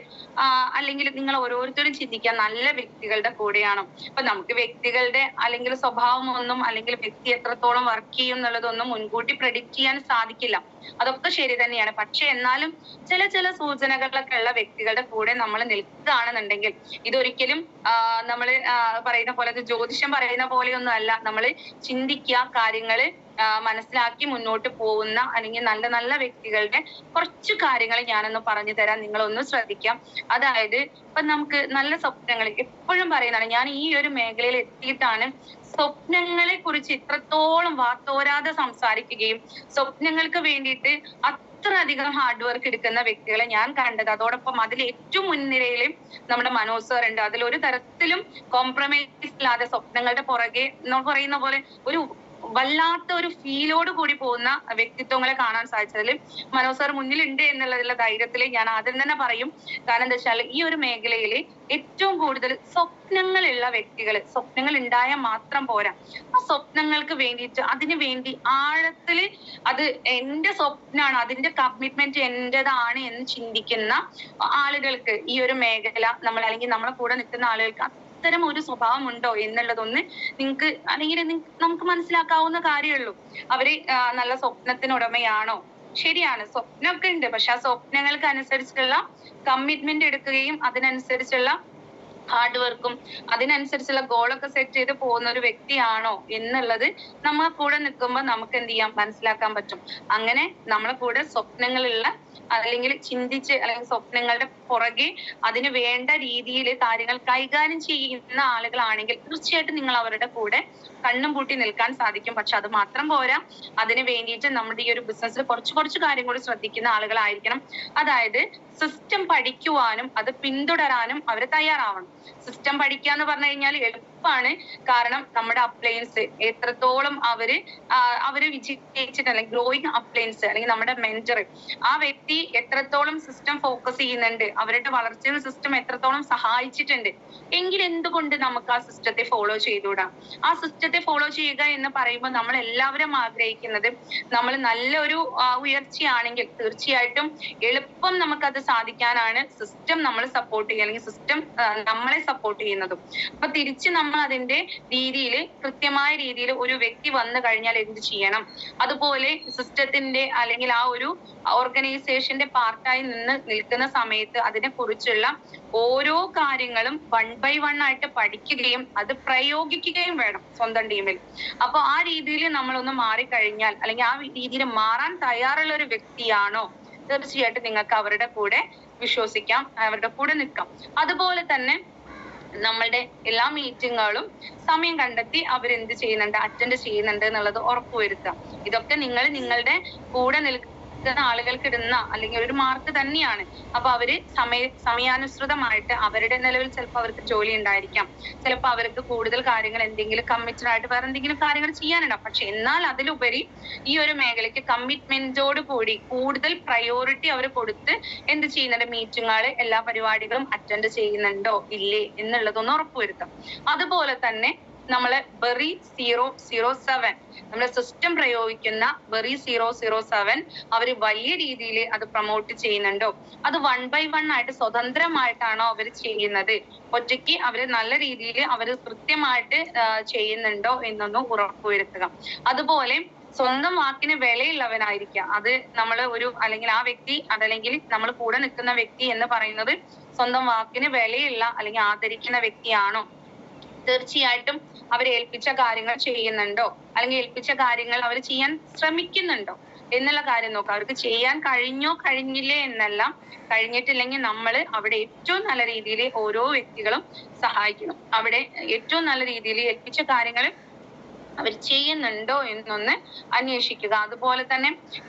[SPEAKER 1] അല്ലെങ്കിൽ നിങ്ങൾ ഓരോരുത്തരും ചിന്തിക്കുക, നല്ല വ്യക്തികളുടെ കൂടെയാണോ? ഇപ്പൊ നമുക്ക് വ്യക്തികളുടെ അല്ലെങ്കിൽ സ്വഭാവമൊന്നും, അല്ലെങ്കിൽ വ്യക്തി എത്രത്തോളം വർക്ക് ചെയ്യും എന്നുള്ളതൊന്നും മുൻകൂട്ടി പ്രെഡിക്റ്റ് ചെയ്യാൻ സാധിക്കില്ല. അതൊക്കെ ശരി തന്നെയാണ്. പക്ഷെ എന്നാലും ചില സൂചനകളൊക്കെ ഉള്ള വ്യക്തികളുടെ കൂടെ നമ്മൾ നിൽക്കുകയാണെന്നുണ്ടെങ്കിൽ ഇതൊരിക്കലും നമ്മൾ പറയുന്ന പോലെ, ജ്യോതിഷം പറയുന്ന പോലെയൊന്നും അല്ല. നമ്മൾ ചിന്തിക്കുക, കാര്യങ്ങള് മനസ്സിലാക്കി മുന്നോട്ട് പോകുന്ന, അല്ലെങ്കിൽ നല്ല നല്ല വ്യക്തികളുടെ കുറച്ച് കാര്യങ്ങൾ ഞാനൊന്ന് പറഞ്ഞു തരാം, നിങ്ങളൊന്ന് ശ്രദ്ധിക്കാം. അതായത് ഇപ്പൊ നമുക്ക് നല്ല സ്വപ്നങ്ങൾ എപ്പോഴും പറയുന്നതാണ്. ഞാൻ ഈ ഒരു മേഖലയിൽ എത്തിയിട്ടാണ് സ്വപ്നങ്ങളെ കുറിച്ച് ഇത്രത്തോളം വാത്തോരാതെ സംസാരിക്കുകയും സ്വപ്നങ്ങൾക്ക് വേണ്ടിയിട്ട് അത്രയധികം ഹാർഡ് വർക്ക് എടുക്കുന്ന വ്യക്തികളെ ഞാൻ കണ്ടത്. അതോടൊപ്പം അതിൽ ഏറ്റവും മുൻനിരയിൽ നമ്മുടെ മനോജ് സർ ഉണ്ട്. അതിലൊരു തരത്തിലും കോംപ്രമൈസ് ഇല്ലാതെ സ്വപ്നങ്ങളുടെ പുറകെ പറയുന്ന പോലെ ഒരു വല്ലാത്ത ഒരു ഫീലോട് കൂടി പോകുന്ന വ്യക്തിത്വങ്ങളെ കാണാൻ സാധിച്ചതിൽ മനോജ് സാർ മുന്നിലുണ്ട് എന്നുള്ളതിലുള്ള ധൈര്യത്തിൽ ഞാൻ ആദ്യം തന്നെ പറയും. കാരണം എന്താ വെച്ചാൽ ഈ ഒരു മേഖലയിൽ ഏറ്റവും കൂടുതൽ സ്വപ്നങ്ങളുള്ള വ്യക്തികൾ, സ്വപ്നങ്ങൾ ഉണ്ടായാൽ മാത്രം പോരാ, ആ സ്വപ്നങ്ങൾക്ക് വേണ്ടിയിട്ട് അതിനു വേണ്ടി ആഴത്തില് അത് എന്റെ സ്വപ്നമാണ്, അതിന്റെ കമ്മിറ്റ്മെന്റ് എന്റേതാണ് എന്ന് ചിന്തിക്കുന്ന ആളുകൾക്ക് ഈ ഒരു മേഖല അല്ലെങ്കിൽ നമ്മളെ കൂടെ നിൽക്കുന്ന ആളുകൾക്ക് അത്തരം ഒരു സ്വഭാവം ഉണ്ടോ എന്നുള്ളതൊന്ന് നിങ്ങൾക്ക് അല്ലെങ്കിൽ നമുക്ക് മനസ്സിലാക്കാവുന്ന കാര്യമുള്ളൂ. അവര് നല്ല സ്വപ്നത്തിനുടമയാണോ? ശരിയാണ്, സ്വപ്നമൊക്കെ ഉണ്ട്. പക്ഷെ ആ സ്വപ്നങ്ങൾക്ക് അനുസരിച്ചുള്ള കമ്മിറ്റ്മെന്റ് എടുക്കുകയും അതിനനുസരിച്ചുള്ള ഹാർഡ് വർക്കും അതിനനുസരിച്ചുള്ള ഗോളൊക്കെ സെറ്റ് ചെയ്ത് പോകുന്ന ഒരു വ്യക്തിയാണോ എന്നുള്ളത് നമ്മളെ കൂടെ നിൽക്കുമ്പോൾ നമുക്ക് എന്ത് ചെയ്യാം, മനസ്സിലാക്കാൻ പറ്റും. അങ്ങനെ നമ്മളെ കൂടെ സ്വപ്നങ്ങളുള്ള അല്ലെങ്കിൽ ചിന്തിച്ച് അല്ലെങ്കിൽ സ്വപ്നങ്ങളുടെ പുറകെ അതിന് വേണ്ട രീതിയിൽ കാര്യങ്ങൾ കൈകാര്യം ചെയ്യുന്ന ആളുകളാണെങ്കിൽ തീർച്ചയായിട്ടും നിങ്ങൾ അവരുടെ കൂടെ കണ്ണും പൂട്ടി നിൽക്കാൻ സാധിക്കും. പക്ഷെ അത് മാത്രം പോരാ, അതിന് വേണ്ടിയിട്ട് നമ്മുടെ ഈ ഒരു ബിസിനസ്സിൽ കുറച്ച് കാര്യം കൂടി ശ്രദ്ധിക്കുന്ന ആളുകളായിരിക്കണം. അതായത് സിസ്റ്റം പഠിക്കുവാനും അത് പിന്തുടരാനും അവർ തയ്യാറാവണം. സിസ്റ്റം പഠിക്കുക എന്ന് പറഞ്ഞു കഴിഞ്ഞാൽ എളുപ്പമാണ്. കാരണം നമ്മുടെ അപ്ലയൻസ് എത്രത്തോളം അവര് വിജയിച്ചിട്ട് അല്ലെങ്കിൽ ഗ്രോയിങ് അപ്ലയൻസ് അല്ലെങ്കിൽ നമ്മുടെ മെന്റർ ആ വ്യക്തി എത്രത്തോളം സിസ്റ്റം ഫോക്കസ് ചെയ്യുന്നുണ്ട്, അവരുടെ വളർച്ചയിൽ സിസ്റ്റം എത്രത്തോളം സഹായിച്ചിട്ടുണ്ട് എങ്കിൽ എന്തുകൊണ്ട് നമുക്ക് ആ സിസ്റ്റത്തെ ഫോളോ ചെയ്തുകൂടാ? ആ സിസ്റ്റത്തെ ഫോളോ ചെയ്യുക എന്ന് പറയുമ്പോൾ നമ്മൾ എല്ലാവരും ആഗ്രഹിക്കുന്നത് നമ്മൾ നല്ലൊരു ഉയർച്ചയാണെങ്കിൽ തീർച്ചയായിട്ടും എളുപ്പം നമുക്കത് സാധിക്കാനാണ് സിസ്റ്റം നമ്മൾ സപ്പോർട്ട് ചെയ്യുക അല്ലെങ്കിൽ സിസ്റ്റം നമ്മളെ സപ്പോർട്ട് ചെയ്യുന്നതും. അപ്പൊ തിരിച്ച് നമ്മൾ അതിന്റെ രീതിയിൽ കൃത്യമായ രീതിയിൽ ഒരു വ്യക്തി വന്നു കഴിഞ്ഞാൽ എന്ത് ചെയ്യണം, അതുപോലെ സിസ്റ്റത്തിന്റെ അല്ലെങ്കിൽ ആ ഒരു ഓർഗനൈസേഷന്റെ പാർട്ടായി നിൽക്കുന്ന സമയത്ത് അതിനെ കുറിച്ചുള്ള ഓരോ കാര്യങ്ങളും 1 by 1 ആയിട്ട് പഠിക്കുകയും അത് പ്രയോഗിക്കുകയും വേണം സ്വന്തം ടീമിൽ. അപ്പൊ ആ രീതിയിൽ നമ്മളൊന്ന് മാറിക്കഴിഞ്ഞാൽ അല്ലെങ്കിൽ ആ രീതിയിൽ മാറാൻ തയ്യാറുള്ള ഒരു വ്യക്തിയാണോ, തീർച്ചയായിട്ടും നിങ്ങൾക്ക് അവരുടെ കൂടെ വിശ്വസിക്കാം, അവരുടെ കൂടെ നിൽക്കാം. അതുപോലെ തന്നെ നമ്മളുടെ എല്ലാ മീറ്റിങ്ങുകളും സമയം കണ്ടെത്തി അവരെന്ത് ചെയ്യുന്നുണ്ട്, അറ്റൻഡ് ചെയ്യുന്നുണ്ട് എന്നുള്ളത് ഉറപ്പുവരുത്തുക. ഇതൊക്കെ നിങ്ങൾ നിങ്ങളുടെ കൂടെ നിൽക്കുന്ന ആളുകൾക്ക് ഇടുന്ന അല്ലെങ്കിൽ ഒരു മാർക്ക് തന്നെയാണ്. അപ്പൊ അവര് സമയാനുസൃതമായിട്ട് അവരുടെ നിലവിൽ ചിലപ്പോൾ അവർക്ക് ജോലി ഉണ്ടായിരിക്കാം, ചിലപ്പോൾ അവർക്ക് കൂടുതൽ കാര്യങ്ങൾ എന്തെങ്കിലും കമ്മിറ്റഡ് ആയിട്ട് വേറെ എന്തെങ്കിലും കാര്യങ്ങൾ ചെയ്യാനുണ്ടാവും. പക്ഷെ എന്നാൽ അതിലുപരി ഈ ഒരു മേഖലയ്ക്ക് കമ്മിറ്റ്മെന്റോട് കൂടി കൂടുതൽ പ്രയോറിറ്റി അവർ കൊടുത്ത് എന്ത് ചെയ്യുന്നുണ്ട്, മീറ്റിങ്ങുകള് എല്ലാ പരിപാടികളും അറ്റൻഡ് ചെയ്യുന്നുണ്ടോ ഇല്ലേ എന്നുള്ളതൊന്ന് ഉറപ്പുവരുത്താം. അതുപോലെ തന്നെ നമ്മള് ബെറി 007 നമ്മുടെ സിസ്റ്റം പ്രയോഗിക്കുന്ന ബെറി 007 അവര് വലിയ രീതിയിൽ അത് പ്രൊമോട്ട് ചെയ്യുന്നുണ്ടോ, അത് 1 by 1 ആയിട്ട് സ്വതന്ത്രമായിട്ടാണോ അവർ ചെയ്യുന്നത്, ഒറ്റയ്ക്ക് അവര് നല്ല രീതിയിൽ അവര് കൃത്യമായിട്ട് ചെയ്യുന്നുണ്ടോ എന്നൊന്നും ഉറപ്പുവരുത്തുക. അതുപോലെ സ്വന്തം വാക്കിന് വിലയുള്ളവനായിരിക്കുക. അത് നമ്മൾ അല്ലെങ്കിൽ ആ വ്യക്തി അതല്ലെങ്കിൽ നമ്മൾ കൂടെ നിൽക്കുന്ന വ്യക്തി എന്ന് പറയുന്നത് സ്വന്തം വാക്കിന് വിലയുള്ള അല്ലെങ്കിൽ ആദരിക്കുന്ന വ്യക്തിയാണോ, തീർച്ചയായിട്ടും അവർ ഏൽപ്പിച്ച കാര്യങ്ങൾ ചെയ്യുന്നുണ്ടോ അല്ലെങ്കിൽ ഏൽപ്പിച്ച കാര്യങ്ങൾ അവർ ചെയ്യാൻ ശ്രമിക്കുന്നുണ്ടോ എന്നുള്ള കാര്യം നോക്കാം. അവർക്ക് ചെയ്യാൻ കഴിഞ്ഞില്ലേ എന്നല്ല, കഴിഞ്ഞിട്ടില്ലെങ്കിൽ നമ്മൾ അവിടെ ഏറ്റവും നല്ല രീതിയിൽ ഓരോ വ്യക്തികളും സഹായിക്കണം. അവിടെ ഏറ്റവും നല്ല രീതിയിൽ ഏൽപ്പിച്ച കാര്യങ്ങൾ അവർ ചെയ്യുന്നുണ്ടോ എന്നൊന്ന് അന്വേഷിക്കുക. അതുപോലെ തന്നെ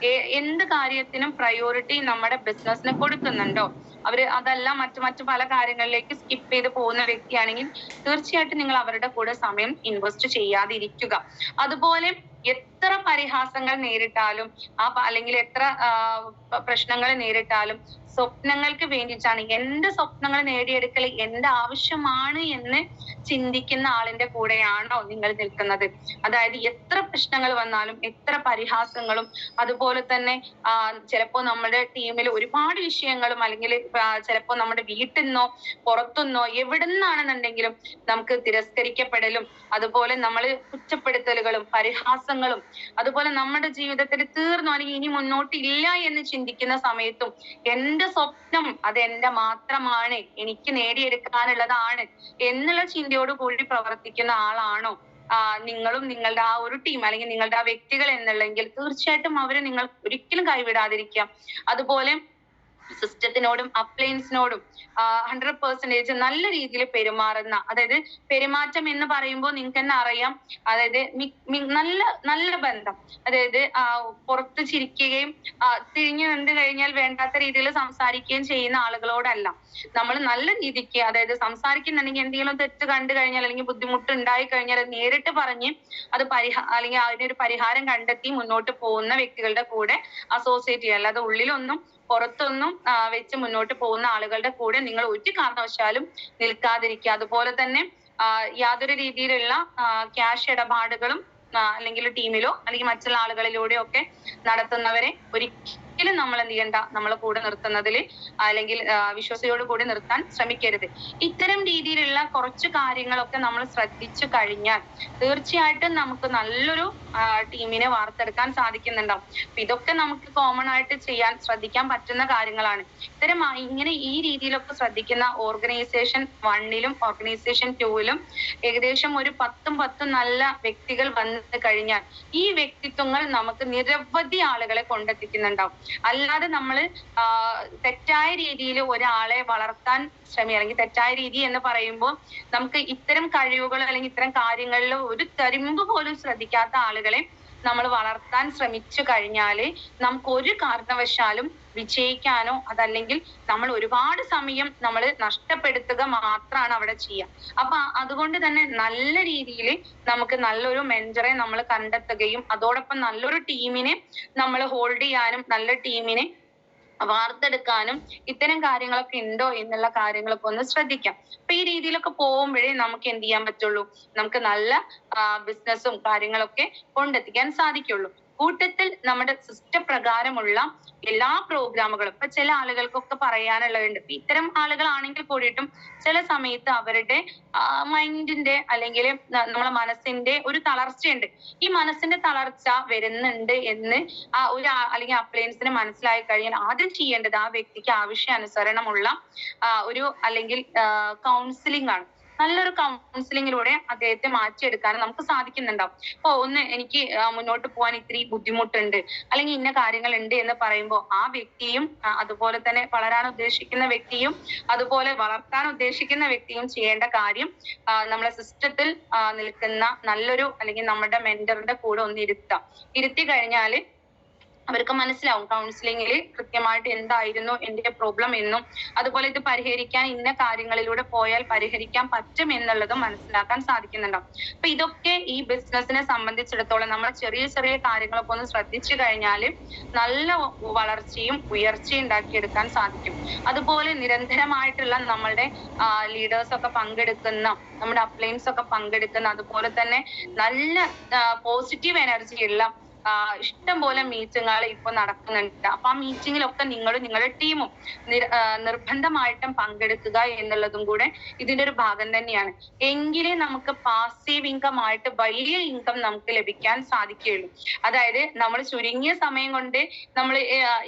[SPEAKER 1] എന്ത് കാര്യത്തിനും പ്രയോറിറ്റി നമ്മുടെ ബിസിനസ്സിന് കൊടുക്കുന്നുണ്ടോ, അവര് അതല്ല മറ്റു പല കാര്യങ്ങളിലേക്ക് സ്കിപ്പ് ചെയ്ത് പോകുന്ന വ്യക്തിയാണെങ്കിൽ തീർച്ചയായിട്ടും നിങ്ങൾ അവരുടെ കൂടെ സമയം ഇൻവെസ്റ്റ് ചെയ്യാതിരിക്കുക. അതുപോലെ എത്ര പരിഹാസങ്ങൾ നേരിട്ടാലും അല്ലെങ്കിൽ എത്ര പ്രശ്നങ്ങൾ നേരിട്ടാലും സ്വപ്നങ്ങൾക്ക് വേണ്ടിയിട്ടാണ്, എന്റെ സ്വപ്നങ്ങൾ നേടിയെടുക്കൽ എന്റെ ആവശ്യമാണ് എന്ന് ചിന്തിക്കുന്ന ആളിന്റെ കൂടെയാണോ നിങ്ങൾ നിൽക്കുന്നത്? അതായത് എത്ര പ്രശ്നങ്ങൾ വന്നാലും എത്ര പരിഹാസങ്ങളും അതുപോലെ തന്നെ ചിലപ്പോ നമ്മുടെ ടീമിൽ ഒരുപാട് വിഷയങ്ങളും അല്ലെങ്കിൽ ചിലപ്പോ നമ്മുടെ വീട്ടിൽ നിന്നോ പുറത്തുനിന്നോ എവിടുന്നാണെന്നുണ്ടെങ്കിലും നമുക്ക് തിരസ്കരിക്കപ്പെടലും അതുപോലെ നമ്മൾ കുറ്റപ്പെടുത്തലുകളും പരിഹാസങ്ങളും അതുപോലെ നമ്മുടെ ജീവിതത്തിൽ തീർന്നു അല്ലെങ്കിൽ ഇനി മുന്നോട്ടില്ല എന്ന് ചിന്തിക്കുന്ന സമയത്തും എന്റെ സ്വപ്നം അത് എന്റെ മാത്രമാണ്, എനിക്ക് നേടിയെടുക്കാനുള്ളതാണ് എന്നുള്ള ചിന്തയോട് കൂടി പ്രവർത്തിക്കുന്ന ആളാണോ നിങ്ങളും നിങ്ങളുടെ ആ ഒരു ടീം അല്ലെങ്കിൽ നിങ്ങളുടെ ആ വ്യക്തികൾ എന്നുള്ളെങ്കിൽ തീർച്ചയായിട്ടും അവരെ നിങ്ങൾ ഒരിക്കലും കൈവിടാതിരിക്കുക. അതുപോലെ സിസ്റ്റത്തിനോടും അപ്ലയൻസിനോടും 100% നല്ല രീതിയിൽ പെരുമാറുന്ന, അതായത് പെരുമാറ്റം എന്ന് പറയുമ്പോൾ നിങ്ങൾക്ക് തന്നെ അറിയാം, അതായത് നല്ല ബന്ധം, അതായത് പുറത്ത് ചിരിക്കുകയും തിരിഞ്ഞു നിന്ന് കഴിഞ്ഞാൽ വേണ്ടാത്ത രീതിയിൽ സംസാരിക്കുകയും ചെയ്യുന്ന ആളുകളോടല്ല. നമ്മൾ നല്ല രീതിക്ക് അതായത് സംസാരിക്കുന്നുണ്ടെങ്കിൽ എന്തെങ്കിലും തെറ്റ് കണ്ടു കഴിഞ്ഞാൽ അല്ലെങ്കിൽ ബുദ്ധിമുട്ട് ഉണ്ടായി കഴിഞ്ഞാൽ അത് നേരിട്ട് പറഞ്ഞ് അത് അല്ലെങ്കിൽ അതിനൊരു പരിഹാരം കണ്ടെത്തി മുന്നോട്ട് പോകുന്ന വ്യക്തികളുടെ കൂടെ അസോസിയേറ്റ് ചെയ്യുക. അല്ലാതെ ഉള്ളിലൊന്നും പുറത്തൊന്നും വെച്ച് മുന്നോട്ട് പോകുന്ന ആളുകളുടെ കൂടെ നിങ്ങൾ ഒരു കാരണവശാലും നിൽക്കാതിരിക്കുക. അതുപോലെ തന്നെ യാതൊരു രീതിയിലുള്ള ക്യാഷ് ഇടപാടുകളും അല്ലെങ്കിൽ ടീമിലോ അല്ലെങ്കിൽ മറ്റുള്ള ആളുകളിലൂടെയോ ഒക്കെ നടത്തുന്നവരെ ഒരിക്കലും നമ്മൾ എന്ത് ചെയ്യണ്ട, നമ്മളെ കൂടെ നിർത്തുന്നതിൽ അല്ലെങ്കിൽ വിശ്വസയോട് കൂടി നിർത്താൻ ശ്രമിക്കരുത്. ഇത്തരം രീതിയിലുള്ള കുറച്ച് കാര്യങ്ങളൊക്കെ നമ്മൾ ശ്രദ്ധിച്ചു കഴിഞ്ഞാൽ തീർച്ചയായിട്ടും നമുക്ക് നല്ലൊരു ടീമിനെ വാർത്തെടുക്കാൻ സാധിക്കുന്നുണ്ടാവും. അപ്പൊ ഇതൊക്കെ നമുക്ക് കോമൺ ആയിട്ട് ശ്രദ്ധിക്കാൻ പറ്റുന്ന കാര്യങ്ങളാണ്. ഇങ്ങനെ ഈ രീതിയിലൊക്കെ ശ്രദ്ധിക്കുന്ന ഓർഗനൈസേഷൻ 1-ലും ഓർഗനൈസേഷൻ 2-ലും ഏകദേശം ഒരു 10 നല്ല വ്യക്തികൾ വന്നു കഴിഞ്ഞാൽ ഈ വ്യക്തിത്വങ്ങൾ നമുക്ക് നിരവധി ആളുകളെ കൊണ്ടെത്തിക്കുന്നുണ്ടാവും. അല്ലാതെ നമ്മൾ തെറ്റായ രീതിയിൽ ഒരാളെ വളർത്താൻ അല്ലെങ്കിൽ തെറ്റായ രീതി എന്ന് പറയുമ്പോൾ നമുക്ക് ഇത്തരം കഴിവുകൾ അല്ലെങ്കിൽ ഇത്തരം കാര്യങ്ങളിൽ ഒരു തരിമ്പ് പോലും ശ്രദ്ധിക്കാത്ത ആളുകളെ നമ്മൾ വളർത്താൻ ശ്രമിച്ചു കഴിഞ്ഞാല് നമുക്ക് ഒരു കാരണവശാലും വിജയിക്കാനോ അതല്ലെങ്കിൽ നമ്മൾ ഒരുപാട് സമയം നമ്മൾ നഷ്ടപ്പെടുത്തുക മാത്രമാണ് അവിടെ ചെയ്യുക. അപ്പൊ അതുകൊണ്ട് തന്നെ നല്ല രീതിയിൽ നമുക്ക് നല്ലൊരു മെന്ററെ നമ്മൾ കണ്ടെത്തുകയും അതോടൊപ്പം നല്ലൊരു ടീമിനെ നമ്മൾ ഹോൾഡ് ചെയ്യാനും നല്ല ടീമിനെ വാർത്തെടുക്കാനും ഇത്തരം കാര്യങ്ങളൊക്കെ ഉണ്ടോ എന്നുള്ള കാര്യങ്ങളൊക്കെ ഒന്ന് ശ്രദ്ധിക്കാം. അപ്പൊ ഈ രീതിയിലൊക്കെ പോകുമ്പോഴേ നമുക്ക് എന്ത് ചെയ്യാൻ പറ്റുള്ളൂ, നമുക്ക് നല്ല ബിസിനസ്സും കാര്യങ്ങളൊക്കെ കൊണ്ടെത്തിക്കാൻ സാധിക്കുള്ളൂ. കൂട്ടത്തിൽ നമ്മുടെ സിസ്റ്റപ്രകാരമുള്ള എല്ലാ പ്രോഗ്രാമുകളും ഇപ്പൊ ചില ആളുകൾക്കൊക്കെ പറയാനുള്ളതുണ്ട്. ഇത്തരം ആളുകളാണെങ്കിൽ കൂടിയിട്ടും ചില സമയത്ത് അവരുടെ മൈൻഡിന്റെ അല്ലെങ്കിൽ നമ്മളെ മനസ്സിന്റെ ഒരു തളർച്ചയുണ്ട്. ഈ മനസ്സിന്റെ തളർച്ച വരുന്നുണ്ട് എന്ന് അല്ലെങ്കിൽ അപ്ലയൻസിന് മനസ്സിലായി കഴിഞ്ഞാൽ ആദ്യം ചെയ്യേണ്ടത് ആ വ്യക്തിക്ക് ആവശ്യാനുസരണമുള്ള ഒരു അല്ലെങ്കിൽ കൗൺസിലിംഗ് ആണ്. നല്ലൊരു കൗൺസിലിങ്ങിലൂടെ അദ്ദേഹത്തെ മാറ്റിയെടുക്കാൻ നമുക്ക് സാധിക്കുന്നുണ്ടാവും. അപ്പൊ എനിക്ക് മുന്നോട്ട് പോകാൻ ഇത്തിരി ബുദ്ധിമുട്ടുണ്ട് അല്ലെങ്കിൽ ഇന്ന കാര്യങ്ങൾ ഉണ്ട് എന്ന് പറയുമ്പോൾ ആ വ്യക്തിയും അതുപോലെ തന്നെ വളരാൻ ഉദ്ദേശിക്കുന്ന വ്യക്തിയും അതുപോലെ വളർത്താൻ ഉദ്ദേശിക്കുന്ന വ്യക്തിയും ചെയ്യേണ്ട കാര്യം നമ്മളെ സിസ്റ്റത്തിൽ നിൽക്കുന്ന നല്ലൊരു അല്ലെങ്കിൽ നമ്മുടെ മെന്ററിന്റെ കൂടെ ഒന്ന് ഇരുത്തി കഴിഞ്ഞാല് അവർക്ക് മനസ്സിലാവും കൗൺസിലിംഗിൽ കൃത്യമായിട്ട് എന്തായിരുന്നു എന്റെ പ്രോബ്ലം എന്നും അതുപോലെ ഇത് പരിഹരിക്കാൻ ഇന്ന കാര്യങ്ങളിലൂടെ പോയാൽ പരിഹരിക്കാൻ പറ്റും എന്നുള്ളതും മനസ്സിലാക്കാൻ സാധിക്കുന്നുണ്ടാവും. അപ്പൊ ഇതൊക്കെ ഈ ബിസിനസിനെ സംബന്ധിച്ചിടത്തോളം നമ്മൾ ചെറിയ ചെറിയ കാര്യങ്ങളൊക്കെ ഒന്ന് ശ്രദ്ധിച്ചു കഴിഞ്ഞാൽ നല്ല വളർച്ചയും ഉയർച്ചയും ഉണ്ടാക്കിയെടുക്കാൻ സാധിക്കും. അതുപോലെ നിരന്തരമായിട്ടുള്ള നമ്മളുടെ ലീഡേഴ്സ് ഒക്കെ പങ്കെടുക്കുന്ന നമ്മുടെ അപ്ലൈൻസ് ഒക്കെ പങ്കെടുക്കുന്ന അതുപോലെ തന്നെ നല്ല പോസിറ്റീവ് എനർജി ഉള്ള ഇഷ്ടം പോലെ മീറ്റിങ്ങുകൾ ഇപ്പൊ നടക്കുന്നുണ്ട്. അപ്പൊ ആ മീറ്റിങ്ങിലൊക്കെ നിങ്ങളും നിങ്ങളുടെ ടീമും നിർബന്ധമായിട്ടും പങ്കെടുക്കുക എന്നുള്ളതും കൂടെ ഇതിന്റെ ഒരു ഭാഗം തന്നെയാണ്. എങ്കിലേ നമുക്ക് പാസീവ് ഇൻകം ആയിട്ട് വലിയ ഇൻകം നമുക്ക് ലഭിക്കാൻ സാധിക്കുകയുള്ളൂ. അതായത് നമ്മൾ ചുരുങ്ങിയ സമയം കൊണ്ട് നമ്മൾ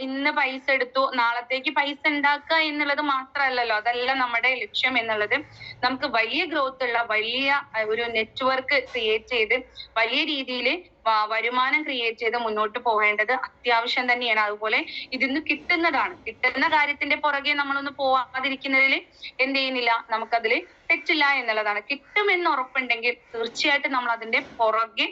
[SPEAKER 1] ഇന്ന് പൈസ എടുത്തു നാളത്തേക്ക് പൈസ ഉണ്ടാക്കുക എന്നുള്ളത് മാത്രമല്ലല്ലോ, അതല്ല നമ്മുടെ ലക്ഷ്യം എന്നുള്ളത്. നമുക്ക് വലിയ ഗ്രോത്ത് ഉള്ള വലിയ ഒരു നെറ്റ്വർക്ക് ക്രിയേറ്റ് ചെയ്ത് വലിയ രീതിയിൽ വരുമാനം ക്രിയേറ്റ് ചെയ്ത് മുന്നോട്ട് പോകേണ്ടത് അത്യാവശ്യം തന്നെയാണ്. അതുപോലെ ഇതിന്ന് കിട്ടുന്ന കാര്യത്തിന്റെ പുറകെ നമ്മളൊന്ന് പോവാതിരിക്കുന്നതിൽ എന്ത് ചെയ്യുന്നില്ല, നമുക്കതിൽ തെറ്റില്ല എന്നുള്ളതാണ്. കിട്ടുമെന്ന് ഉറപ്പുണ്ടെങ്കിൽ തീർച്ചയായിട്ടും നമ്മൾ അതിന്റെ പുറകെ